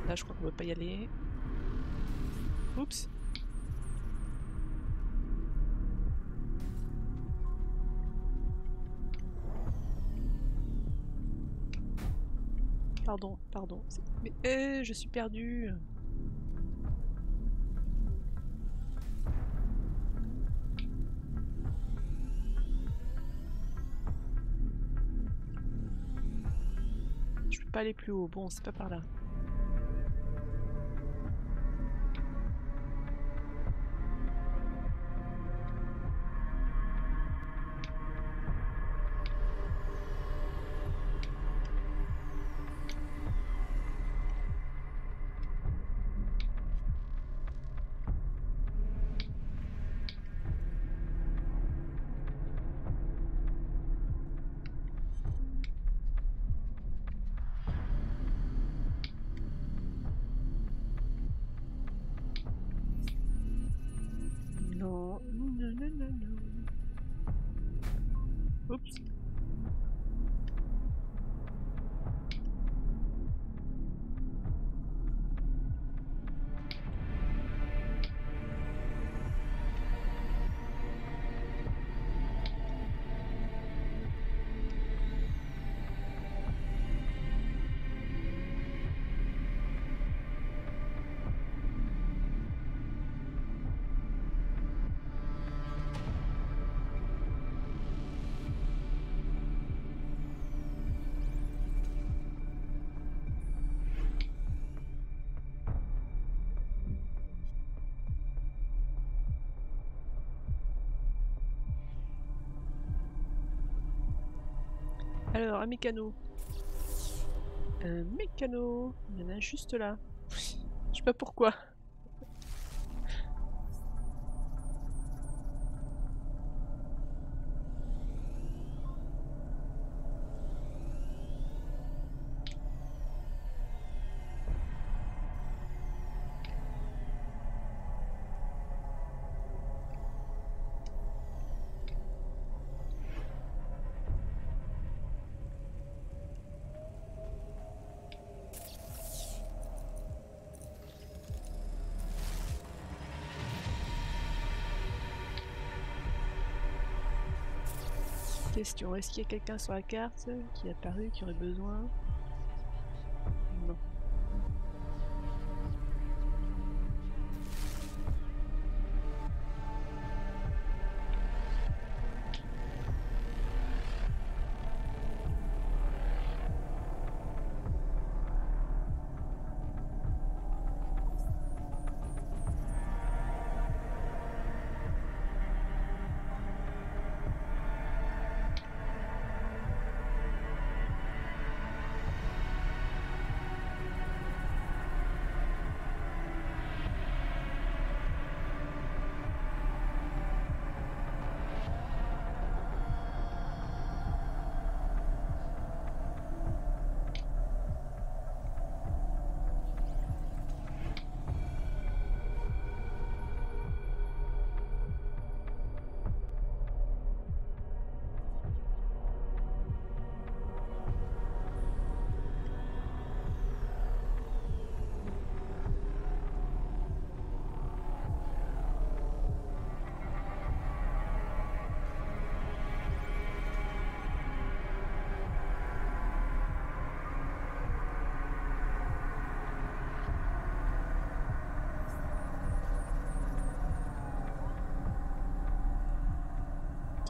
Là, je crois qu'on va pas y aller. Oups. Pardon, pardon. Mais je suis perdue. Je peux pas aller plus haut. Bon, c'est pas par là. Non, non, non, non, non. Oups. Alors, un mécano. Un mécano. Il y en a juste là. Je sais pas pourquoi. Question, est-ce qu'il y a quelqu'un sur la carte qui est apparu, qui aurait besoin? Non.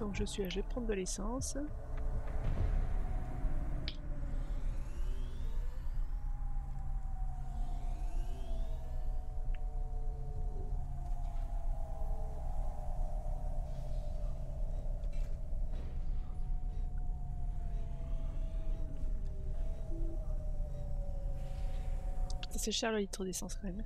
Donc je vais prendre de l'essence. C'est cher le litre d'essence quand même.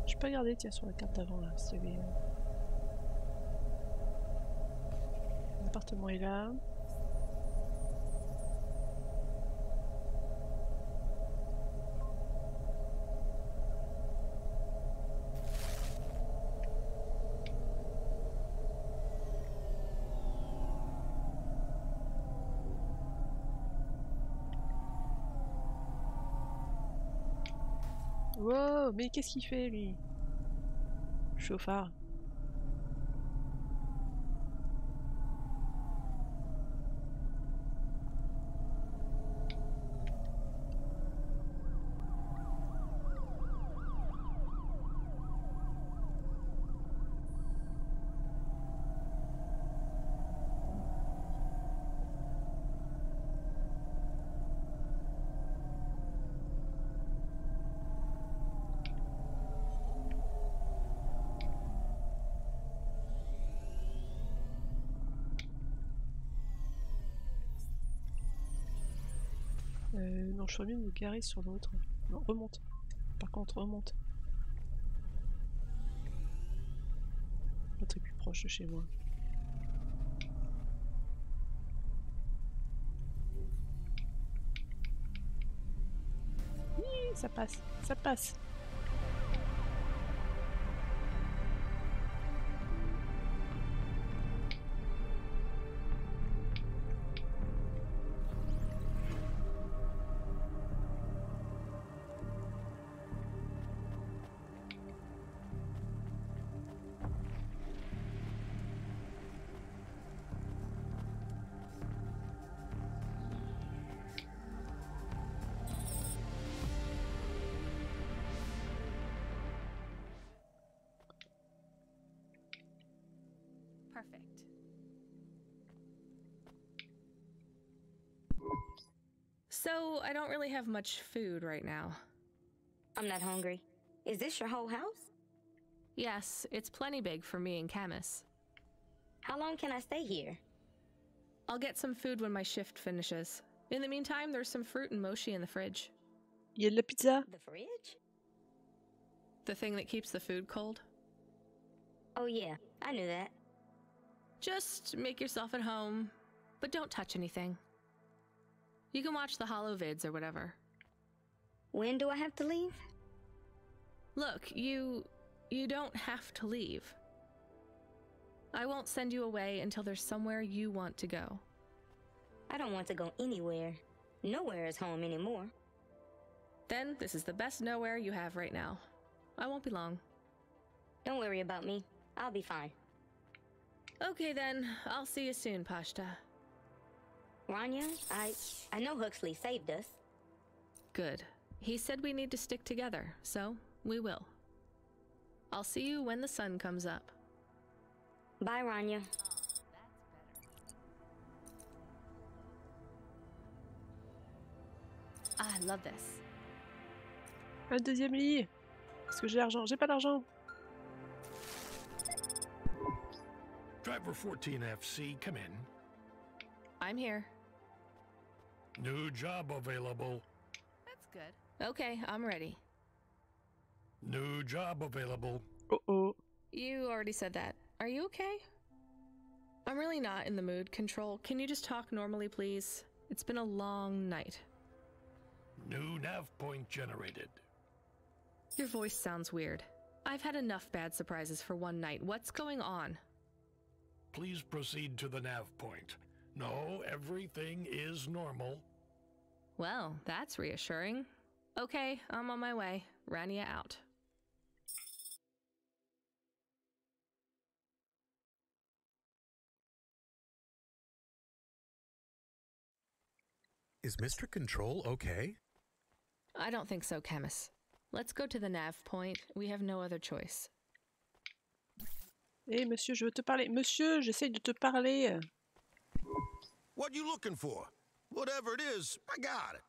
Je peux regarder tiens sur la carte d'avant là s'il y avait. L'appartement est là. Wow, mais qu'est-ce qu'il fait lui? Chauffard. Non, je ferais mieux de me garer sur l'autre. Non, remonte. Par contre, remonte. L'autre est plus proche de chez moi. Oui, ça passe, ça passe. Perfect. So, I don't really have much food right now. I'm not hungry. Is this your whole house? Yes, it's plenty big for me and Camus. How long can I stay here? I'll get some food when my shift finishes. In the meantime, there's some fruit and mochi in the fridge. Il y a de la pizza? The fridge? The thing that keeps the food cold? Oh yeah, I knew that. Just make yourself at home, but don't touch anything. You can watch the holo vids or whatever. When do I have to leave? Look, you don't have to leave. I won't send you away until there's somewhere you want to go. I don't want to go anywhere. Nowhere is home anymore. Then this is the best nowhere you have right now. I won't be long. Don't worry about me. I'll be fine. Okay then, I'll see you soon, Pashta. Rania, I know Huxley saved us. Good. He said we need to stick together, so we will. I'll see you when the sun comes up. Bye, Rania. I love this. Un deuxième lit. Parce que j'ai l'argent. J'ai pas d'argent. Driver 14FC, come in. I'm here. New job available. That's good. Okay, I'm ready. New job available. Uh-oh. You already said that. Are you okay? I'm really not in the mood, Control. Can you just talk normally, please? It's been a long night. New nav point generated. Your voice sounds weird. I've had enough bad surprises for one night. What's going on? Please proceed to the nav point. No, everything is normal. Well, that's reassuring. Okay, I'm on my way. Rania out. Is Mr. Control okay? I don't think so, Camus. Let's go to the nav point. We have no other choice. Eh, monsieur, je veux te parler. Monsieur, j'essaye de te parler. What you looking for? Whatever it is, I got it.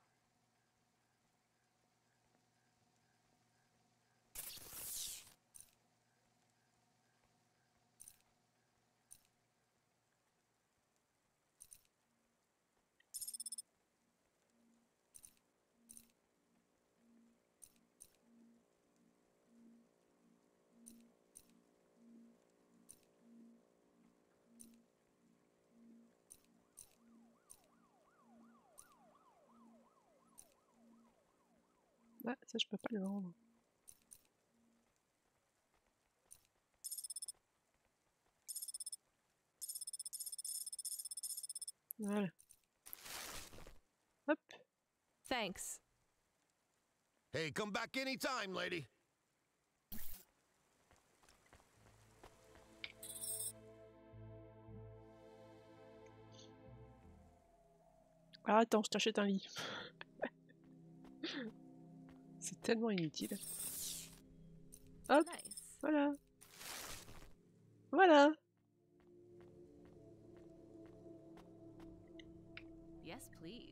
Ah, ça, je peux pas le vendre. Voilà. Hop. Thanks. Hey, come back anytime, lady. Ah, attends, je t'achète un lit. C'est tellement inutile. Hop. Nice. Voilà. Voilà. Yes, please.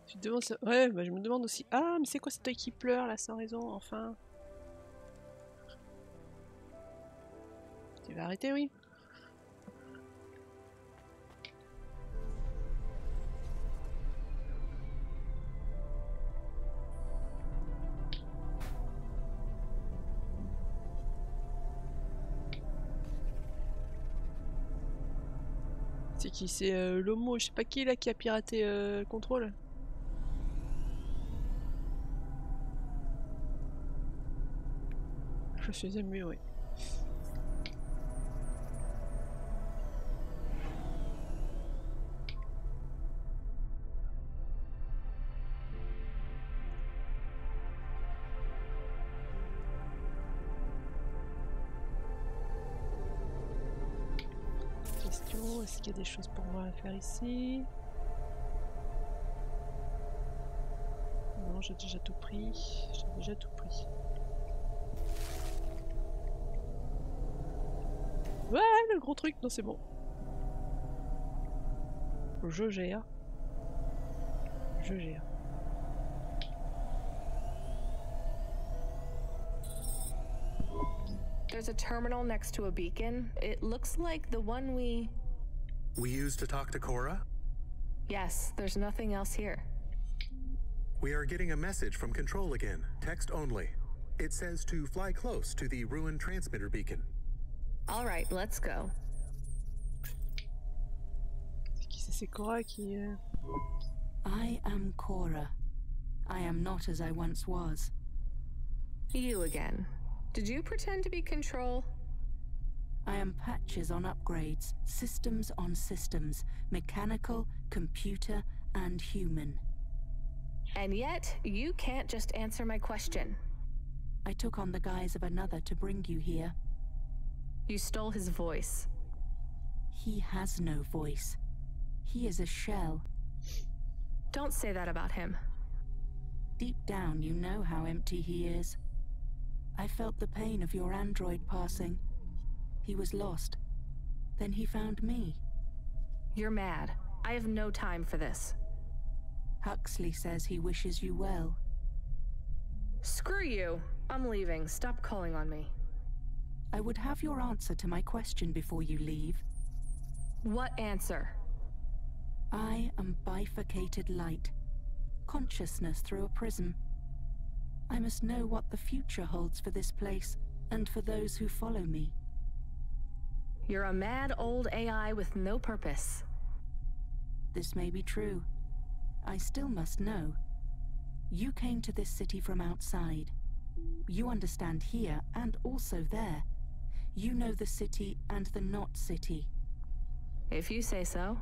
Tu te demandes ça... Ouais, bah je me demande aussi. Ah, mais c'est quoi cet œil qui pleure là sans raison, enfin. Tu vas arrêter, oui. C'est qui? C'est l'homo, je sais pas qui là qui a piraté le contrôle. Je suis ému, oui. Question, est-ce qu'il y a des choses pour moi à faire ici? Non, j'ai déjà tout pris. J'ai déjà tout pris. Ouais, le gros truc, non c'est bon. Je gère. Je gère. There's a terminal next to a beacon. It looks like the one we used to talk to Cora? Yes, there's nothing else here. We are getting a message from Control again, text only. It says to fly close to the ruined transmitter beacon. All right, let's go. C'est Cora qui... I am Cora. I am not as I once was. You again. Did you pretend to be Control? I am patches on upgrades, systems on systems, mechanical, computer, and human. And yet, you can't just answer my question. I took on the guise of another to bring you here. You stole his voice. He has no voice. He is a shell. Don't say that about him. Deep down, you know how empty he is. I felt the pain of your android passing. He was lost. Then he found me. You're mad. I have no time for this. Huxley says he wishes you well. Screw you. I'm leaving. Stop calling on me. I would have your answer to my question before you leave. What answer? I am bifurcated light. Consciousness through a prism. I must know what the future holds for this place, and for those who follow me. You're a mad old AI with no purpose. This may be true. I still must know. You came to this city from outside. You understand here and also there. You know the city and the not city. If you say so.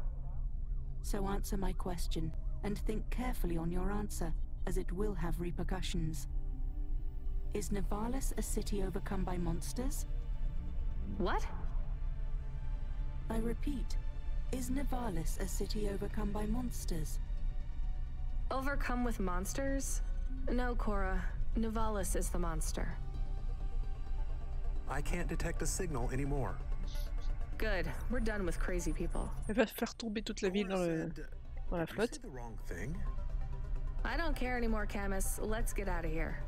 So answer my question, and think carefully on your answer, as it will have repercussions. Is Nivalis a city overcome by monsters? What? I repeat, is Nivalis a city overcome by monsters? Overcome with monsters? No, Cora. Nivalis is the monster. I can't detect a signal anymore. Good. We're done with crazy people. Elle va faire tomber toute la ville dans la flotte. The wrong thing. I don't care anymore, Camus. Let's get out of here.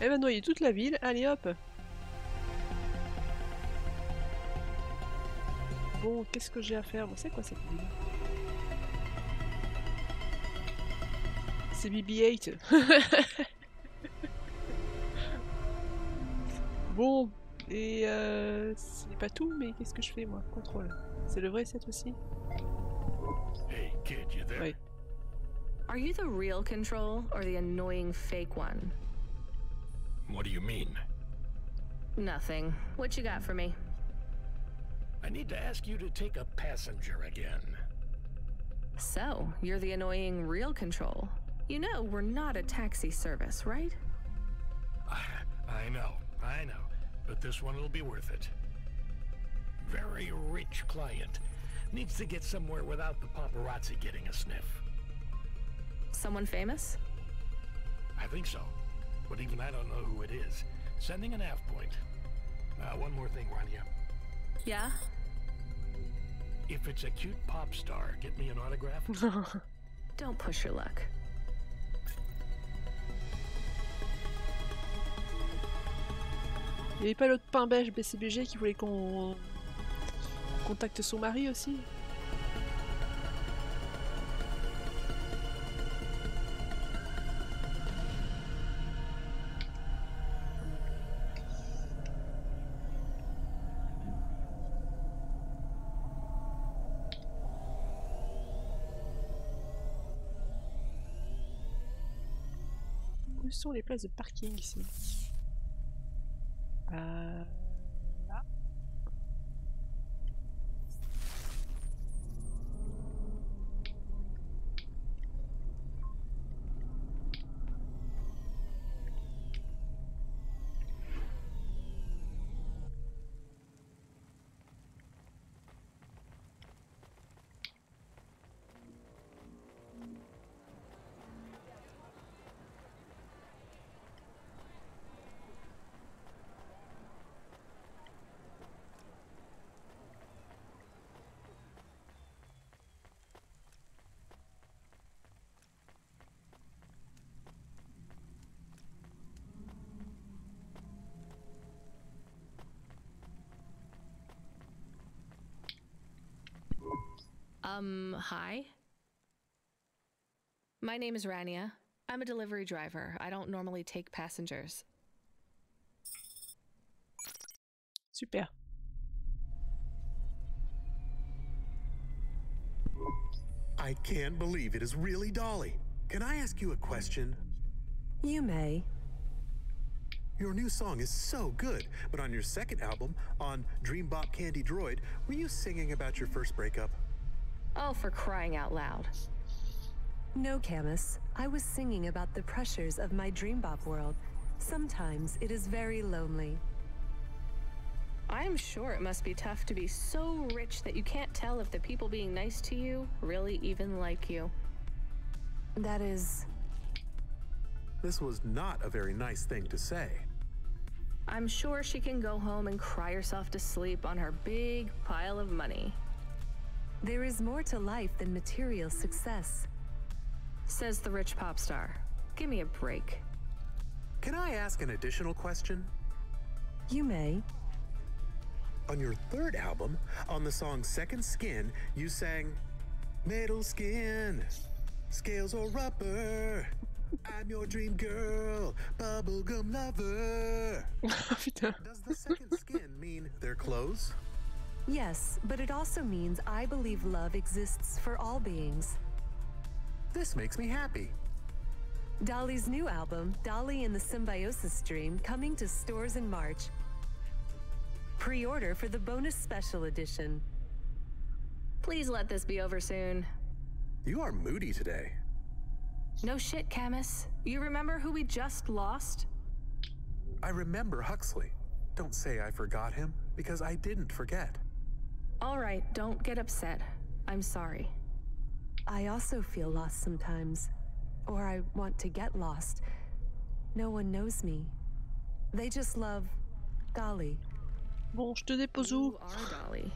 Elle va noyer toute la ville. Allez hop. Bon, qu'est-ce que j'ai à faire? Bon, c'est quoi cette ville? C'est BB-8. Bon, et c'est pas tout, mais qu'est-ce que je fais moi? Contrôle. C'est le vrai set aussi? Hey, kid, you there? Oui. Are you the real Control or the annoying fake one? What do you mean? Nothing. What you got for me? I need to ask you to take a passenger again. So, you're the annoying real Control. You know we're not a taxi service, right? I know. But this one will be worth it. Very rich client. Needs to get somewhere without the paparazzi getting a sniff. Someone famous? I think so. But even I don't know who it is. Sending an half point. One more thing, Rania. Yeah? If it's a cute pop star, get me an autograph? Don't push your luck. Il n'y avait pas l'autre pain beige BCBG qui voulait qu'on contacte son mari aussi? Où sont les places de parking ici? Là. Hi. My name is Rania. I'm a delivery driver. I don't normally take passengers. Super. I can't believe it is really Dolly. Can I ask you a question? You may. Your new song is so good, but on your second album, on Dream Bop Candy Droid, were you singing about your first breakup? Oh, for crying out loud. No, Camus. I was singing about the pressures of my Dream Bop world. Sometimes it is very lonely. I'm sure it must be tough to be so rich that you can't tell if the people being nice to you really even like you. That is... This was not a very nice thing to say. I'm sure she can go home and cry herself to sleep on her big pile of money. There is more to life than material success. Says the rich pop star. Give me a break. Can I ask an additional question? You may. On your third album, on the song Second Skin, you sang, "Metal skin, scales or rubber, I'm your dream girl, bubblegum lover. Putain. Does the second skin mean their clothes? Yes, but it also means I believe love exists for all beings. This makes me happy. Dolly's new album, Dolly and the Symbiosis Dream, coming to stores in March. Pre-order for the bonus special edition. Please let this be over soon. You are moody today. No shit, Camus. You remember who we just lost? I remember Huxley. Don't say I forgot him, because I didn't forget. All right, don't get upset. I'm sorry. I also feel lost sometimes. Or I want to get lost. No one knows me. They just love Dolly. Bon, je te dépose où? You are Dolly.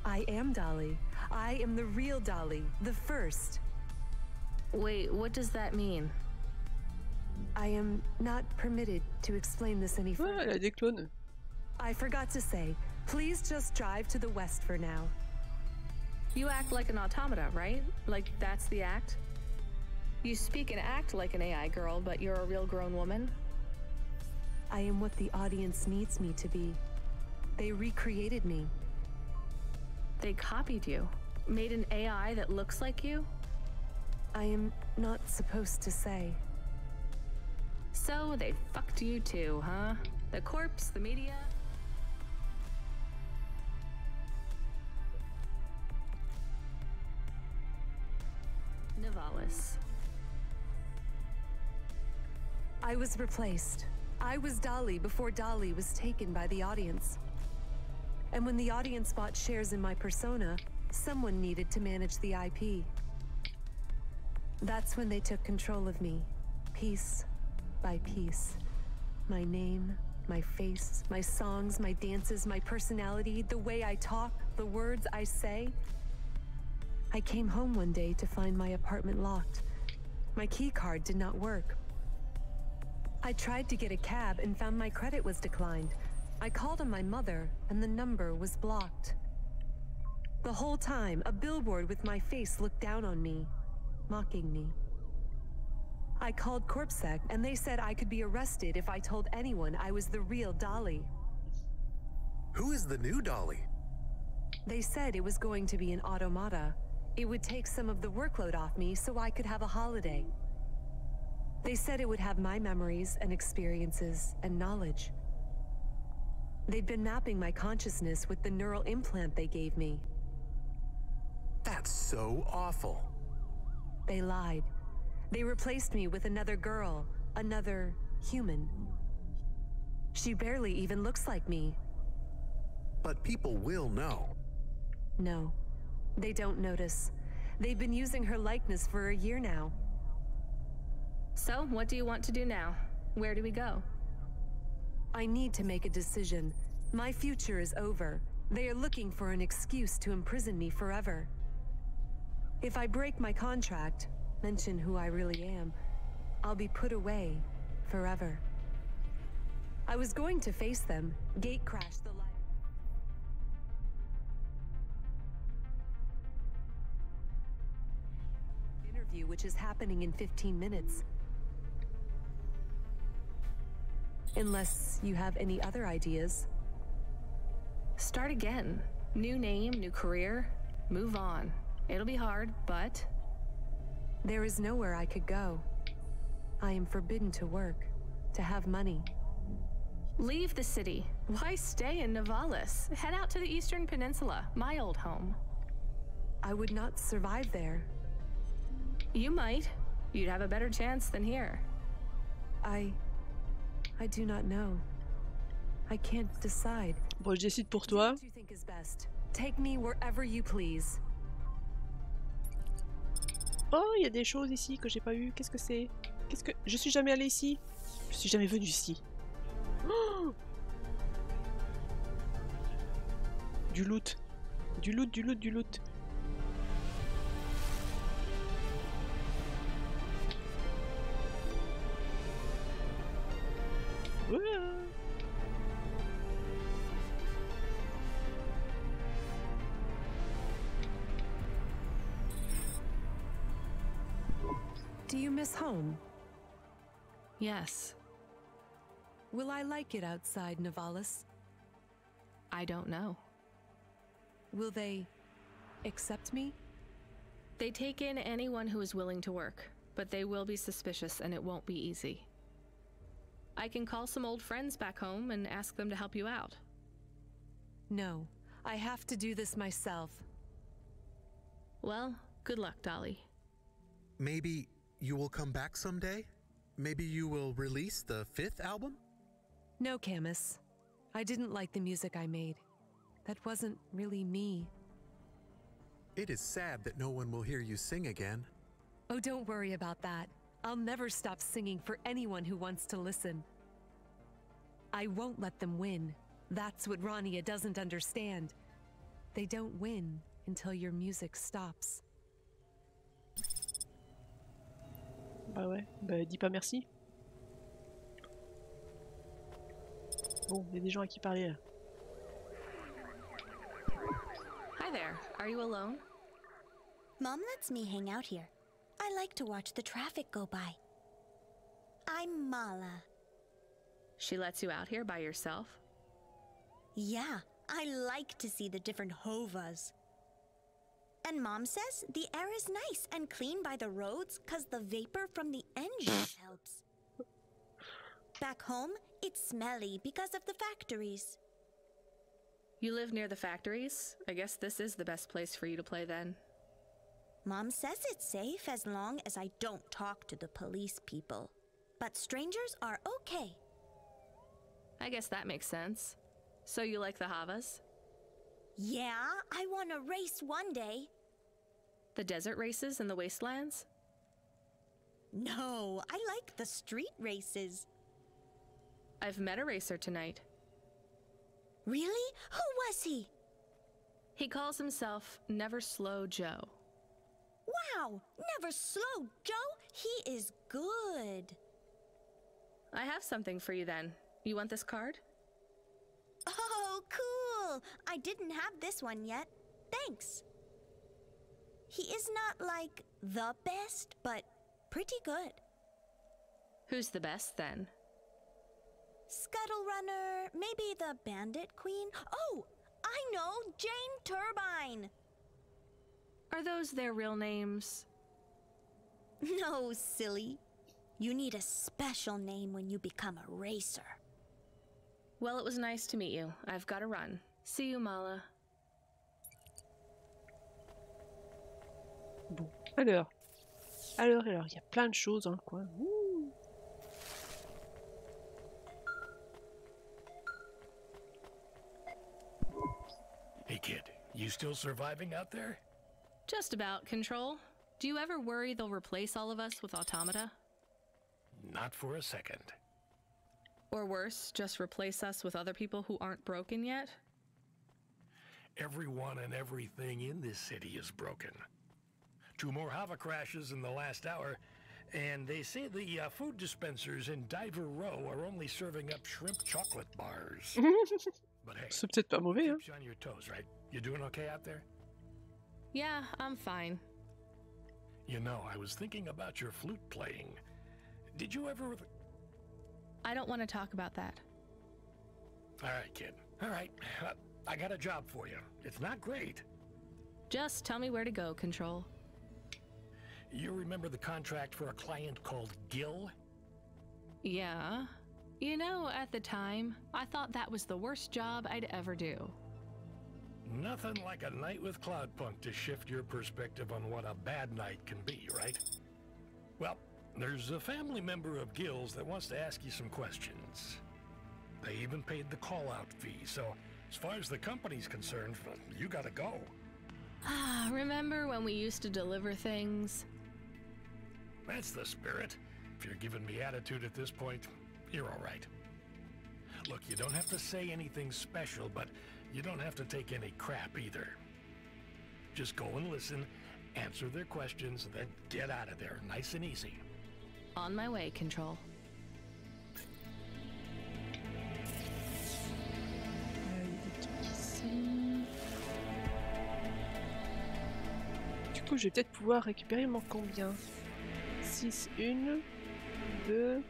I am Dolly. I am the real Dolly, the first. Wait, what does that mean? I am not permitted to explain this any further. Ah, elle a des clones. I forgot to say, please just drive to the west for now. You act like an automata, right? Like that's the act? You speak and act like an AI girl, but you're a real grown woman? I am what the audience needs me to be. They recreated me. They copied you? Made an AI that looks like you? I am not supposed to say. So they fucked you too, huh? The corpse, the media? Nivalis. I was replaced. I was Dolly before Dolly was taken by the audience. And when the audience bought shares in my persona, someone needed to manage the IP. That's when they took control of me, piece by piece. My name, my face, my songs, my dances, my personality, the way I talk, the words I say. I came home one day to find my apartment locked. My key card did not work. I tried to get a cab and found my credit was declined. I called on my mother and the number was blocked. The whole time, a billboard with my face looked down on me, mocking me. I called CorpSec and they said I could be arrested if I told anyone I was the real Dolly. Who is the new Dolly? They said it was going to be an automata. It would take some of the workload off me so I could have a holiday. They said it would have my memories and experiences and knowledge. They'd been mapping my consciousness with the neural implant they gave me. That's so awful. They lied. They replaced me with another girl, another human. She barely even looks like me. But people will know. No, they don't notice. They've been using her likeness for a year now. So, what do you want to do now? Where do we go? I need to make a decision. My future is over. They are looking for an excuse to imprison me forever. If I break my contract, mention who I really am, I'll be put away forever. I was going to face them, gate crash the light. Interview, which is happening in 15 minutes. Unless you have any other ideas. Start again. New name, new career. Move on. It'll be hard, but... There is nowhere I could go. I am forbidden to work, to have money. Leave the city. Why stay in Nivalis? Head out to the Eastern Peninsula, my old home. I would not survive there. You might. You'd have a better chance than here. I do not know. I can't decide. Bon, je décide pour toi. What do you think is best? Take me wherever you please. Oh, il y a des choses ici que j'ai pas eues. Qu'est-ce que c'est? Qu'est-ce que... Je suis jamais allée ici. Je suis jamais venue ici. Oh, du loot. Du loot, du loot, du loot. Do you miss home? Yes. Will I like it outside Nivalis? I don't know. Will they accept me? They take in anyone who is willing to work, but they will be suspicious and it won't be easy. I can call some old friends back home and ask them to help you out. No, I have to do this myself. Well, good luck, Dolly. Maybe you will come back someday? Maybe you will release the 5th album? No, Camus. I didn't like the music I made. That wasn't really me. It is sad that no one will hear you sing again. Oh, don't worry about that. I'll never stop singing for anyone who wants to listen. I won't let them win. That's what Rania doesn't understand. They don't win until your music stops. Bah ouais, bah dis pas merci. Bon, il y a des gens à qui parler là. Hi there. Are you alone? Mom lets me hang out here. I like to watch the traffic go by. I'm Mala. She lets you out here by yourself? Yeah, I like to see the different hovas. And Mom says the air is nice and clean by the roads because the vapor from the engines helps. Back home, it's smelly because of the factories. You live near the factories? I guess this is the best place for you to play then. Mom says it's safe as long as I don't talk to the police people. But strangers are okay. I guess that makes sense. So you like the Havas? Yeah, I want to race one day. The desert races in the wastelands? No, I like the street races. I've met a racer tonight. Really? Who was he? He calls himself Never Slow Joe. Wow, Never Slow Joe? He is good. I have something for you then. You want this card? Oh, cool. I didn't have this one yet. Thanks. He is not like the best, but pretty good. Who's the best then? Scuttle Runner, maybe the Bandit Queen. Oh, I know, Jane Turbine. Are those their real names? No, silly. You need a special name when you become a racer. Well, it was nice to meet you. I've got to run. See you, Mala. Bon, alors, il y a plein de choses dans le coin. Ouh. Hey kid, you still surviving out there? Just about, Control. Do you ever worry they'll replace all of us with automata? Not for a second. Or worse, just replace us with other people who aren't broken yet? Everyone and everything in this city is broken. 2 more Hava crashes in the last hour, and they say the food dispensers in Diver Row are only serving up shrimp chocolate bars. But hey, c'est peut-être pas mauvais, hein? keeps you on your toes, right? You doing okay out there? Yeah, I'm fine. You know, I was thinking about your flute playing. Did you ever... I don't want to talk about that. All right, kid. All right. I got a job for you. It's not great. Just tell me where to go, Control. You remember the contract for a client called Gil? Yeah. You know, at the time, I thought that was the worst job I'd ever do. Nothing like a night with Cloudpunk to shift your perspective on what a bad night can be, right? Well, there's a family member of Gil's that wants to ask you some questions. They even paid the call-out fee, so as far as the company's concerned, you gotta go. Ah, remember when we used to deliver things? That's the spirit. If you're giving me attitude at this point, you're all right. Look, you don't have to say anything special, but you don't have to take any crap either. Just go and listen, answer their questions, and then get out of there, nice and easy. On my way, Control. Du coup, je vais peut-être pouvoir récupérer mon combien. 6, 1, 2,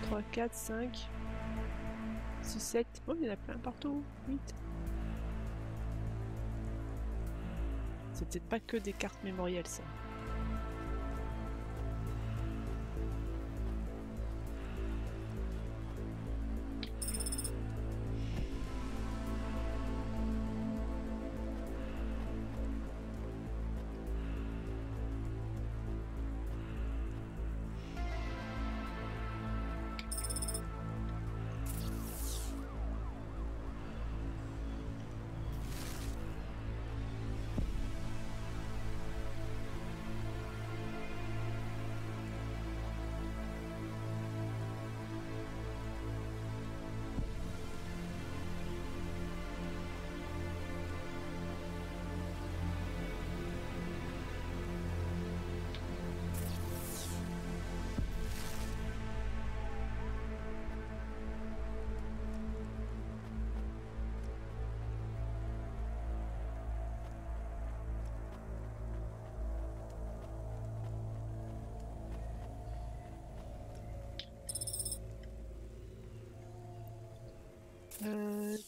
3, 4, 5, 6, 7. Oh, il y en a plein partout. 8. C'est peut-être pas que des cartes mémorielles, ça.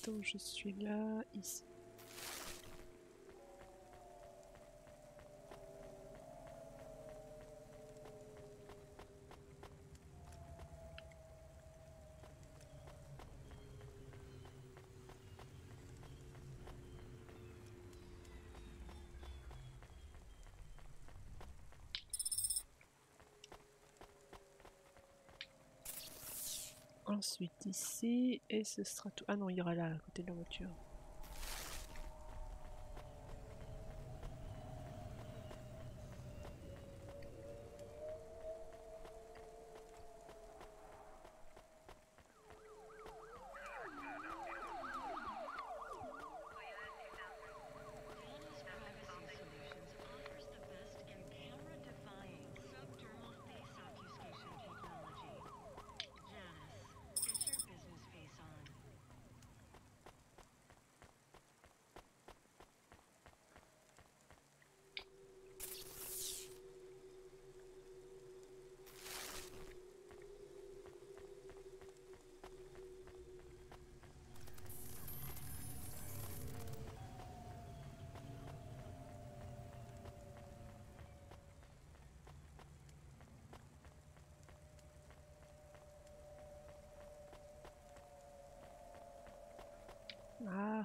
Donc je suis là, ici. Ensuite ici, et ce sera tout. Ah non, il ira là, à côté de la voiture. Ah.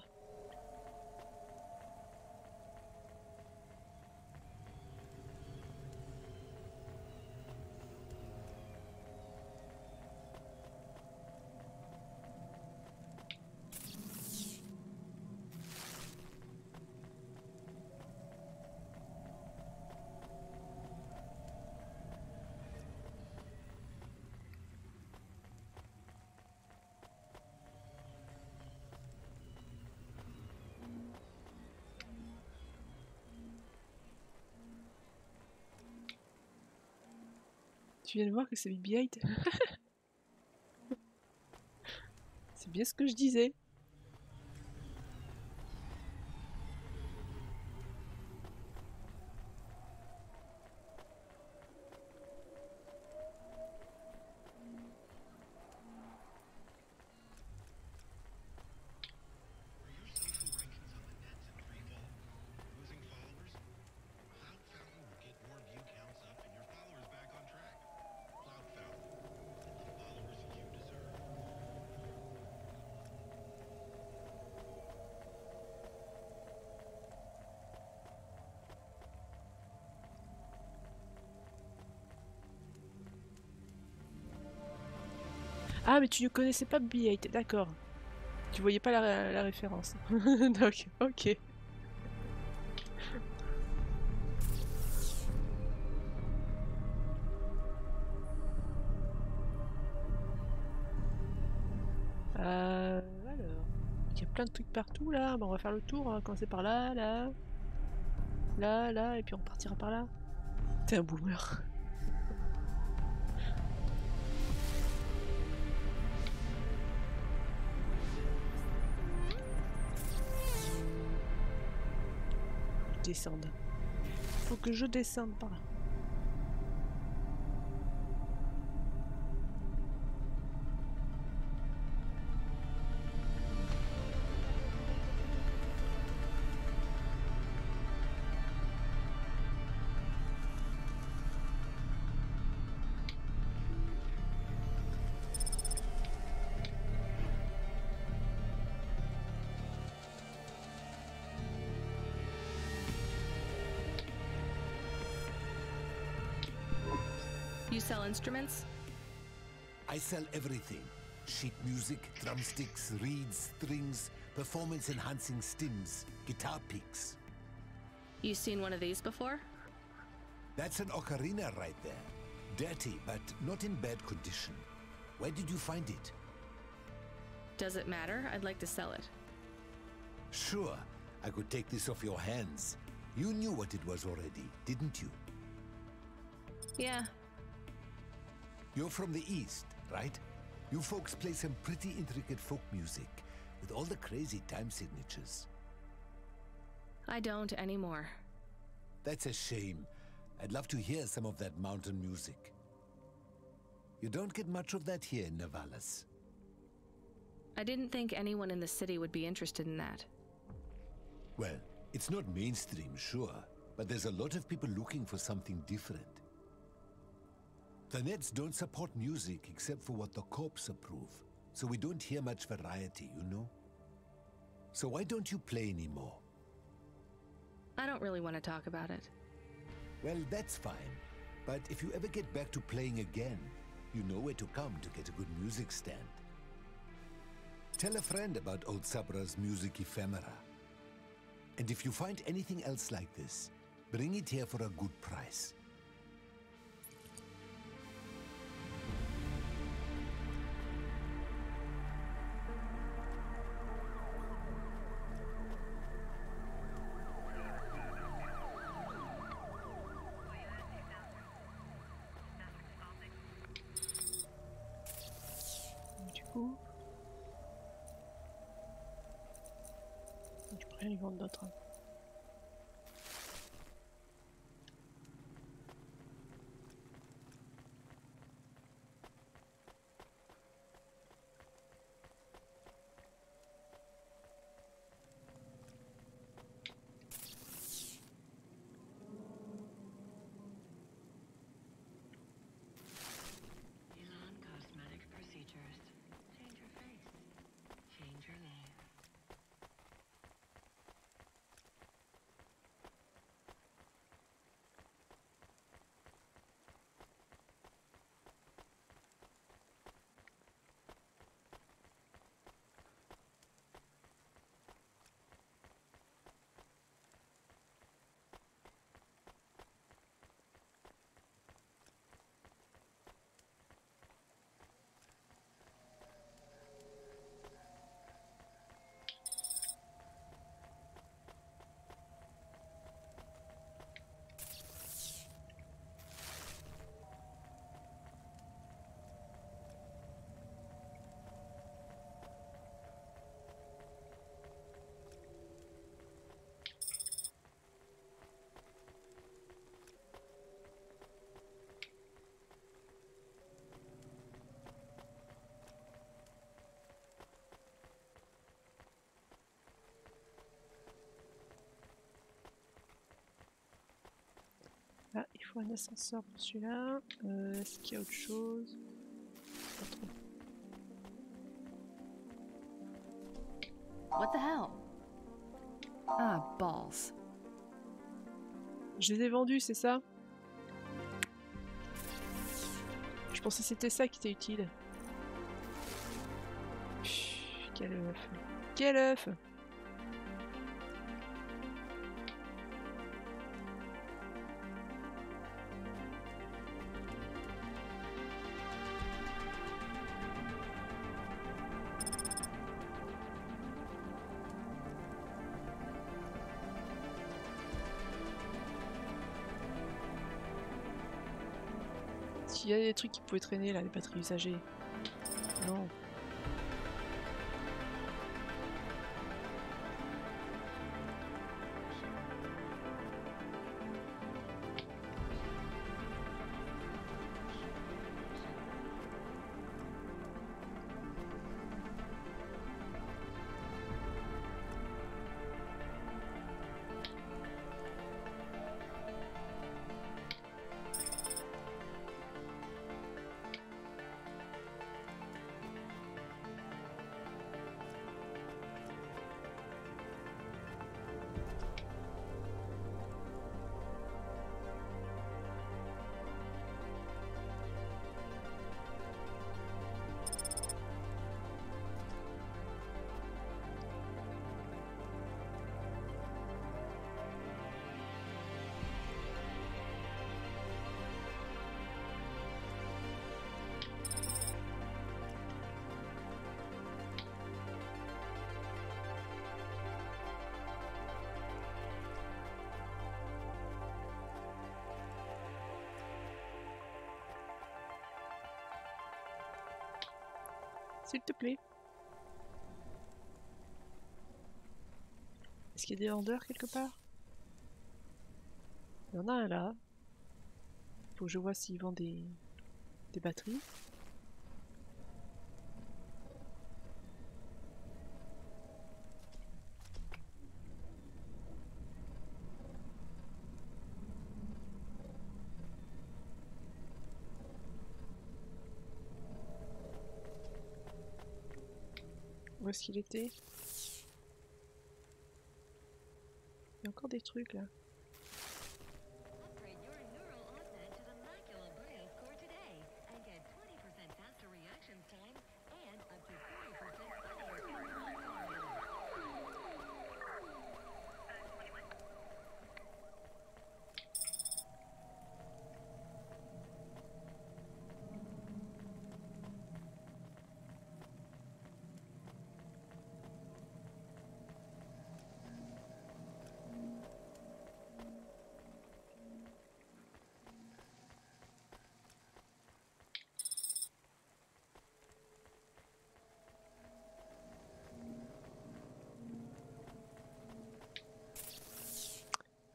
Tu viens de voir que c'est BB-8. C'est bien ce que je disais. Ah, mais tu ne connaissais pas BB-8, d'accord. Tu voyais pas la référence. Donc, ok. Alors, il y a plein de trucs partout là. Bon, on va faire le tour, on va commencer par là, là, là, là, et puis on partira par là. T'es un boomer. Descendre. Faut que je descende par là. You sell instruments? I sell everything. Sheet music, drumsticks, reeds, strings, performance-enhancing stims, guitar picks. You seen one of these before? That's an ocarina right there. Dirty, but not in bad condition. Where did you find it? Does it matter? I'd like to sell it. Sure, I could take this off your hands. You knew what it was already, didn't you? Yeah. You're from the East, right? You folks play some pretty intricate folk music, with all the crazy time signatures. I don't anymore. That's a shame. I'd love to hear some of that mountain music. You don't get much of that here in Navalis. I didn't think anyone in the city would be interested in that. Well, it's not mainstream, sure, but there's a lot of people looking for something different. The Nets don't support music except for what the cops approve, so we don't hear much variety, you know? So why don't you play anymore? I don't really want to talk about it. Well, that's fine, but if you ever get back to playing again, you know where to come to get a good music stand. Tell a friend about old Sabra's music ephemera. And if you find anything else like this, bring it here for a good price. Je pourrais aller vendre d'autres. Ah, il faut un ascenseur pour celui-là. Est-ce qu'il y a autre chose? Pas trop. What the hell? Ah, balls. Je les ai vendus, c'est ça? Je pensais que c'était ça qui était utile. Pff, quel œuf. Quel œuf! Il y a des trucs qui pouvaient traîner là, les batteries usagées. Non. S'il te plaît. Est-ce qu'il y a des vendeurs quelque part? Il y en a un là. Faut que je vois s'il vend des batteries. Où est-ce qu'il était? Il y a encore des trucs là.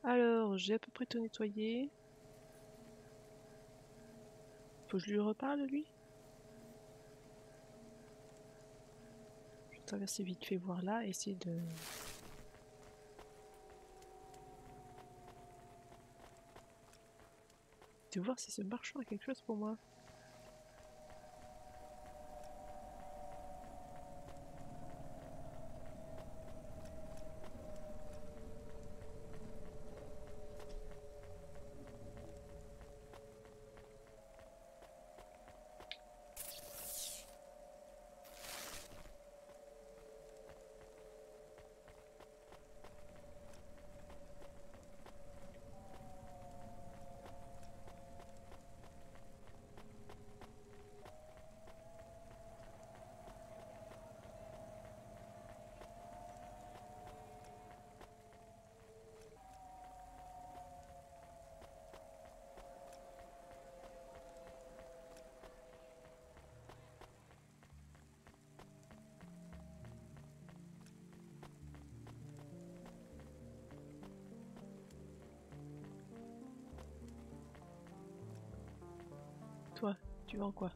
Alors, j'ai à peu près tout nettoyé. Faut que je lui reparle, lui? Je vais traverser vite fait voir là, essayer de voir si ce marchand a quelque chose pour moi. Toi, tu vends quoi?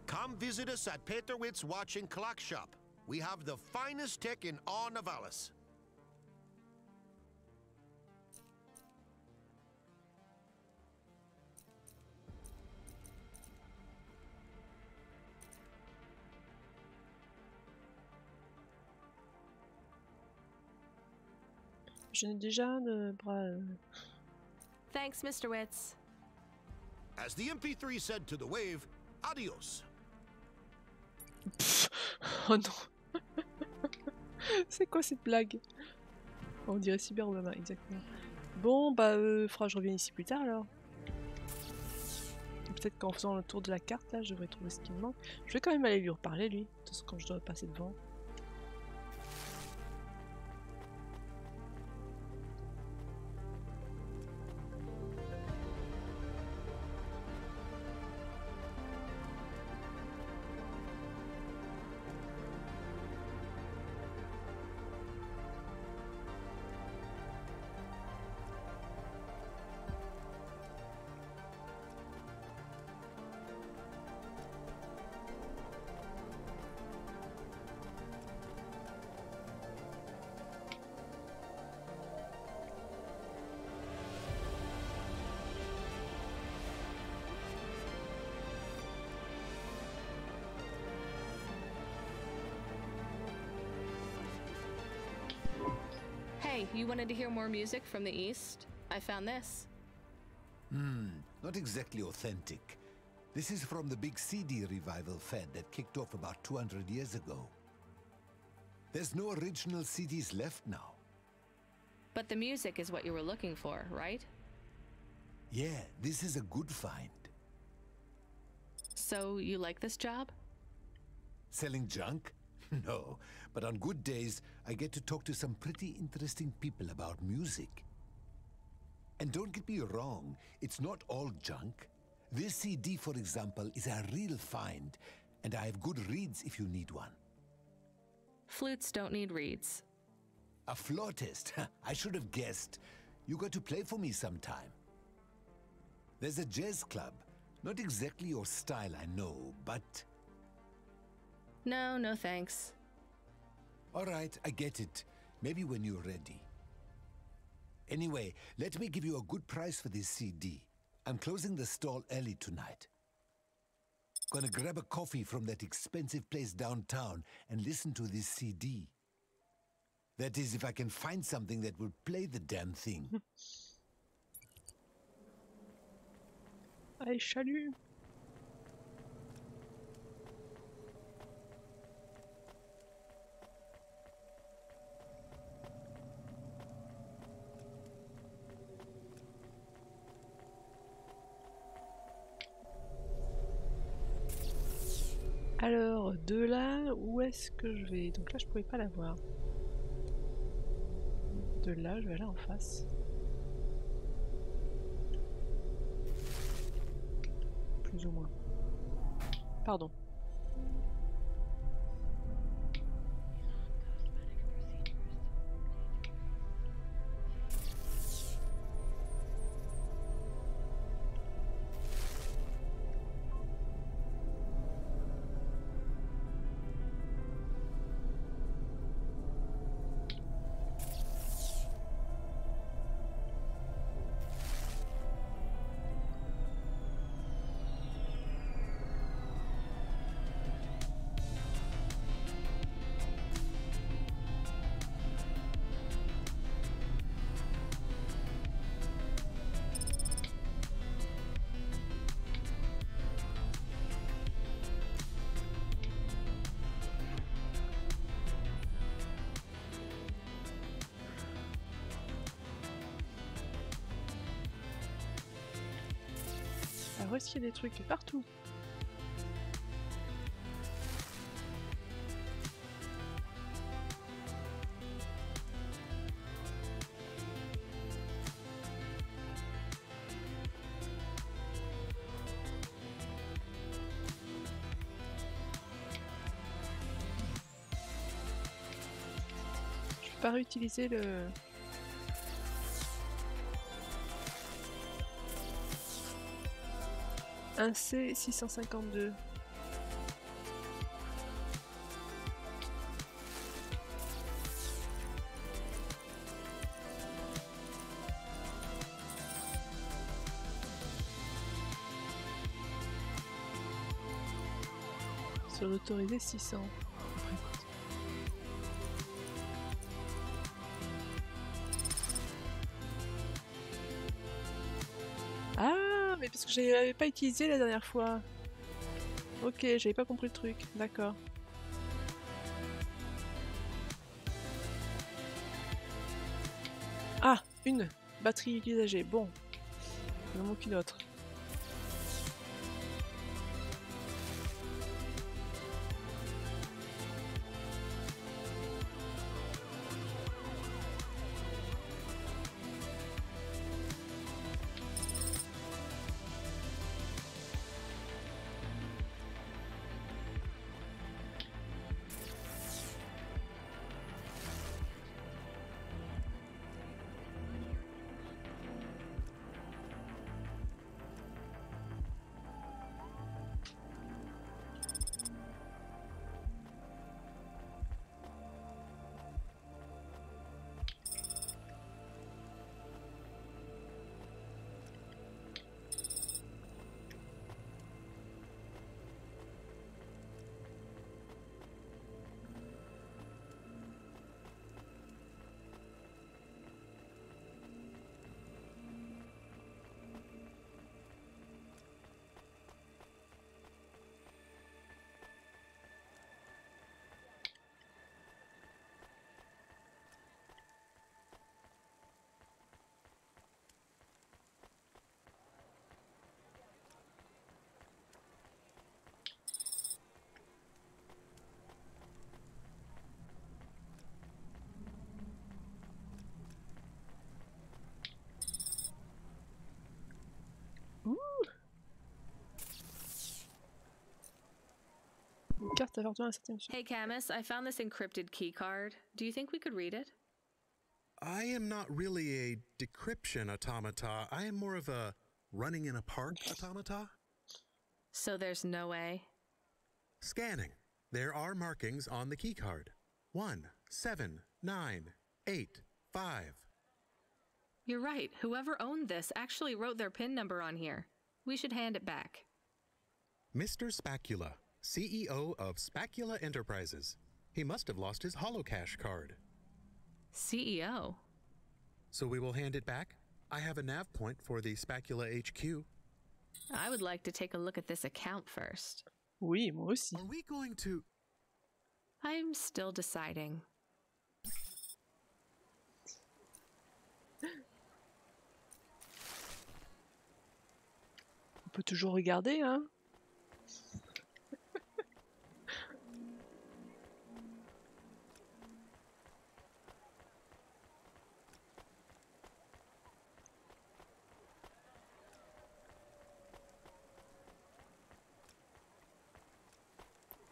Come visit us at Peterwitz Watching Clock Shop. We have the finest tech in all Navalis. Je n'ai déjà un bras. Thanks, Mr. Witz. As the MP3 said to the wave, adios. Oh non. C'est quoi cette blague? On dirait Cyber Obama, exactement. Bon, bah, faudra que je revienne ici plus tard alors. Peut-être qu'en faisant le tour de la carte, là, je devrais trouver ce qui me manque. Je vais quand même aller lui reparler, lui, de toute façon, quand je dois passer devant. Hey, you wanted to hear more music from the East? I found this. Not exactly authentic. This is from the big CD revival fad that kicked off about 200 years ago. There's no original CDs left now. But the music is what you were looking for, right? Yeah, this is a good find. So, you like this job? Selling junk? No, but on good days, I get to talk to some pretty interesting people about music. And don't get me wrong, it's not all junk. This CD, for example, is a real find, and I have good reeds if you need one. Flutes don't need reeds. A flautist? I should have guessed. You got to play for me sometime. There's a jazz club. Not exactly your style, I know, but... No, no thanks. All right, I get it. Maybe when you're ready. Anyway, let me give you a good price for this CD. I'm closing the stall early tonight. Gonna grab a coffee from that expensive place downtown and listen to this CD. That is, if I can find something that will play the damn thing. Allez, chalut! Alors, de là, où est-ce que je vais? Donc là, je pouvais pas la voir. De là, je vais aller en face. Plus ou moins. Pardon. Alors, est-ce qu'il y a des trucs partout? Je peux pas réutiliser le... Un C652. Sur l'autorisé 600. Ah, mais parce que je l'avais pas utilisé la dernière fois. Ok, j'avais pas compris le truc. D'accord. Ah, une batterie usagée. Bon, il m'en manque une autre. cet appartement à certaines... Hey Camus, I found this encrypted key card. Do you think we could read it? I am not really a decryption automata. I am more of a running in a park automata. So there's no way? Scanning. There are markings on the key card. 1, 7, 9, 8, 5. You're right. Whoever owned this actually wrote their PIN number on here. We should hand it back. Mr. Spacula, CEO of Spacula Enterprises. He must have lost his holocash card. CEO? So we will hand it back? I have a nav point for the Spacula HQ. I would like to take a look at this account first. Oui, moi aussi. Are we going to... I'm still deciding. On peut toujours regarder, hein.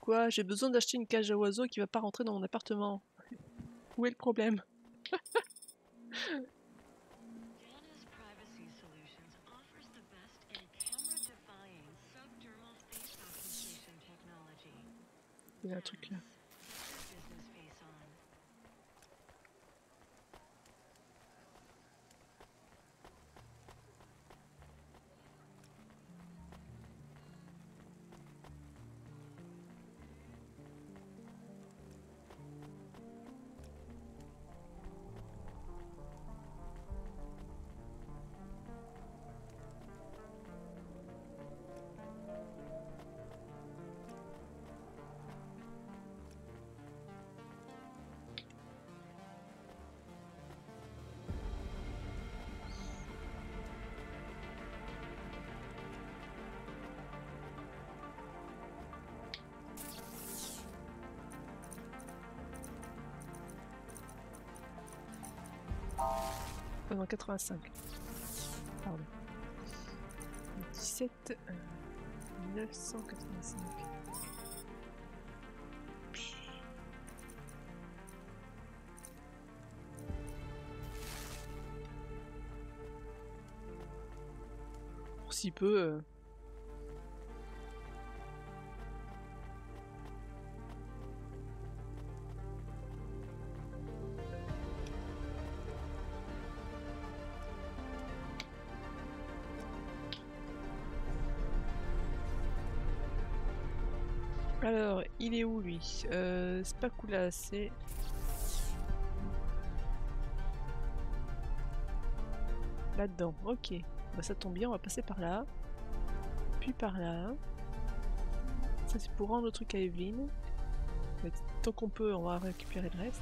Quoi? J'ai besoin d'acheter une cage à oiseaux qui va pas rentrer dans mon appartement. Où est le problème? Il y a un truc là. Non, 85. Pardon. 17 985. Pour si peu... Alors, il est où lui? Spacula, c'est... Là-dedans, ok. Bah ça tombe bien, on va passer par là. Puis par là. Ça c'est pour rendre le truc à Evelyn. Mais tant qu'on peut, on va récupérer le reste.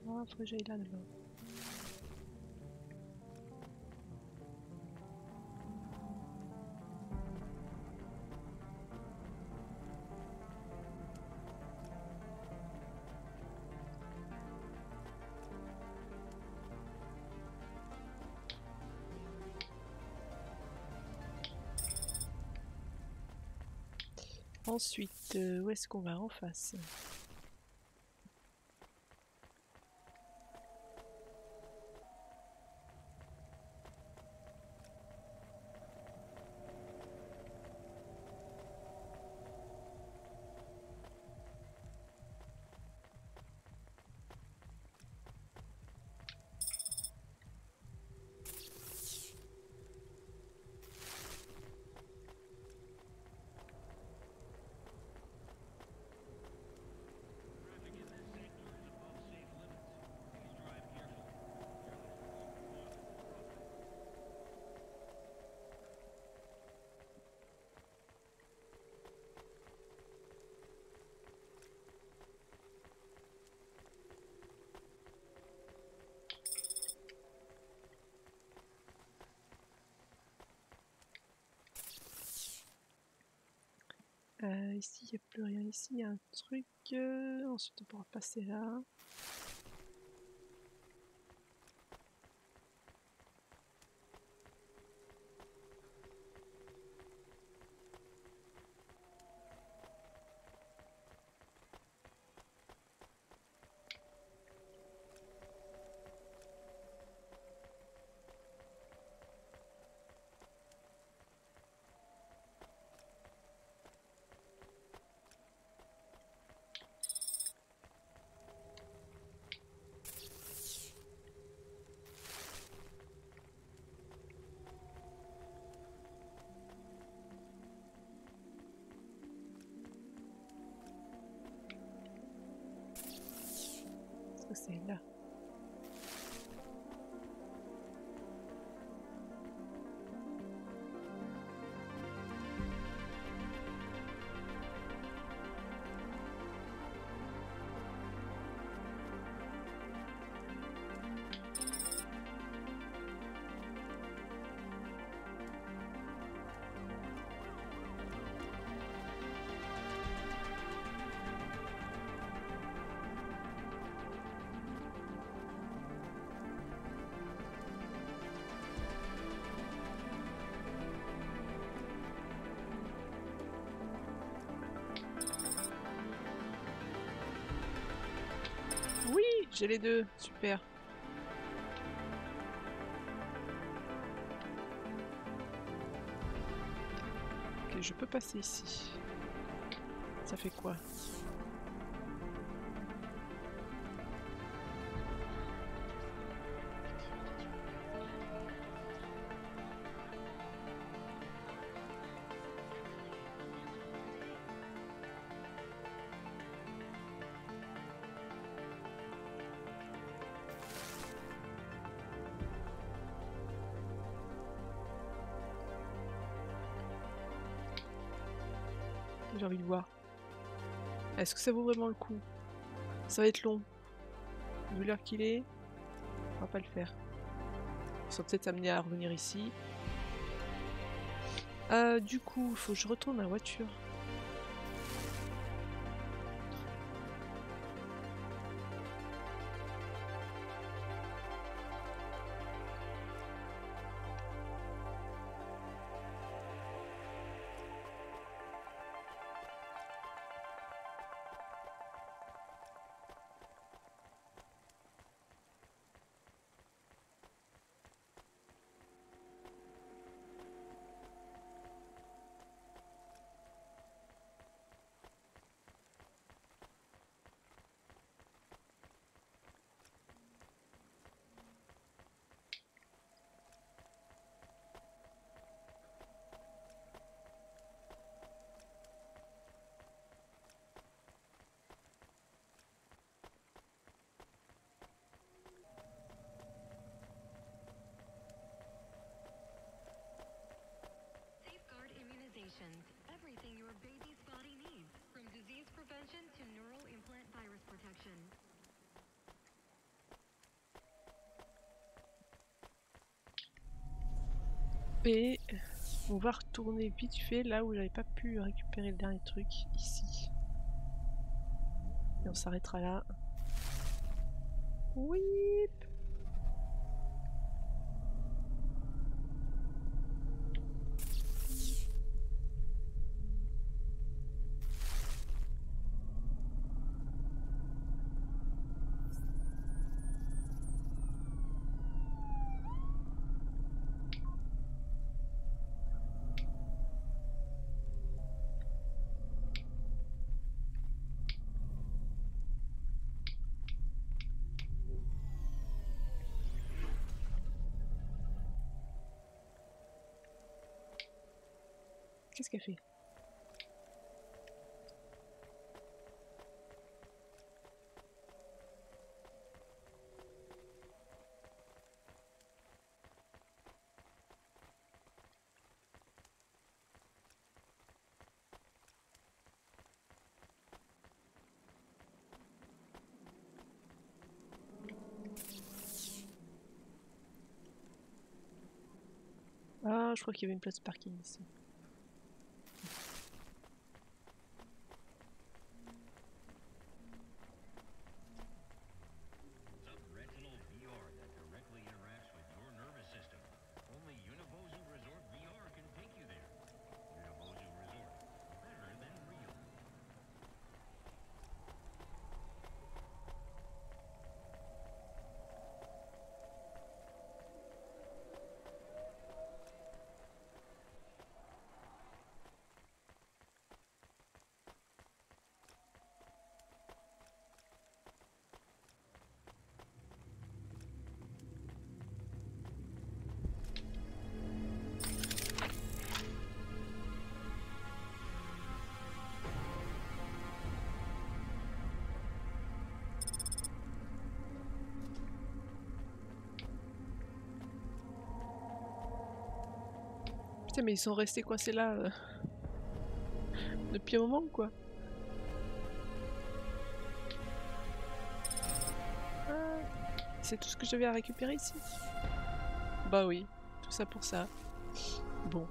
Ah, faut que j'aille là d'abord. Ensuite, où est-ce qu'on va en face? ici, il n'y a plus rien ici, il y a un truc. Ensuite on pourra passer là. C'est là. Oui, j'ai les deux, super. Ok, je peux passer ici. Ça fait quoi? J'ai envie de voir. Est-ce que ça vaut vraiment le coup? Ça va être long. Vu l'heure qu'il est, on va pas le faire. Ça va peut-être amener à revenir ici. Du coup, il faut que je retourne à la voiture. Everything your baby's body needs, from disease prevention to neural implant virus protection. Et on va retourner vite fait là où j'avais pas pu récupérer le dernier truc, ici. Et on s'arrêtera là. Oui. Qu'est-ce qu'elle fait? Ah, je crois qu'il y avait une place de parking ici. Putain, mais ils sont restés coincés là depuis un moment ou quoi? Ah, c'est tout ce que je devais récupérer ici? Bah oui, tout ça pour ça. Bon.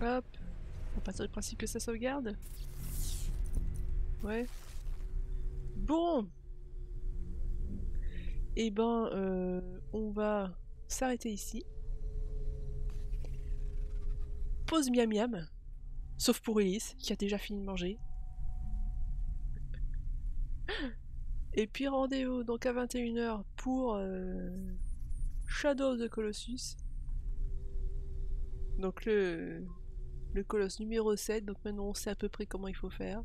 Hop, on va partir du principe que ça sauvegarde. Ouais. Bon. Et ben, on va s'arrêter ici. Pause miam miam. Sauf pour Elise, qui a déjà fini de manger. Et puis rendez-vous donc à 21h pour Shadow of the Colossus. Donc le colosse numéro 7, donc maintenant on sait à peu près comment il faut faire.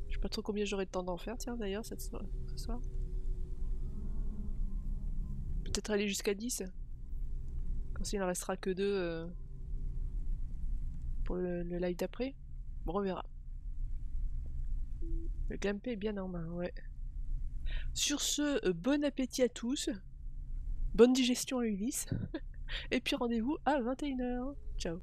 Je sais pas trop combien j'aurai de temps d'en faire, tiens d'ailleurs, ce soir. Peut-être aller jusqu'à 10. Quand il n'en restera que 2 pour le live d'après. Bon, on verra. Le gameplay est bien en main, ouais. Sur ce, bon appétit à tous. Bonne digestion à Ulysse. Et puis rendez-vous à 21h. Ciao.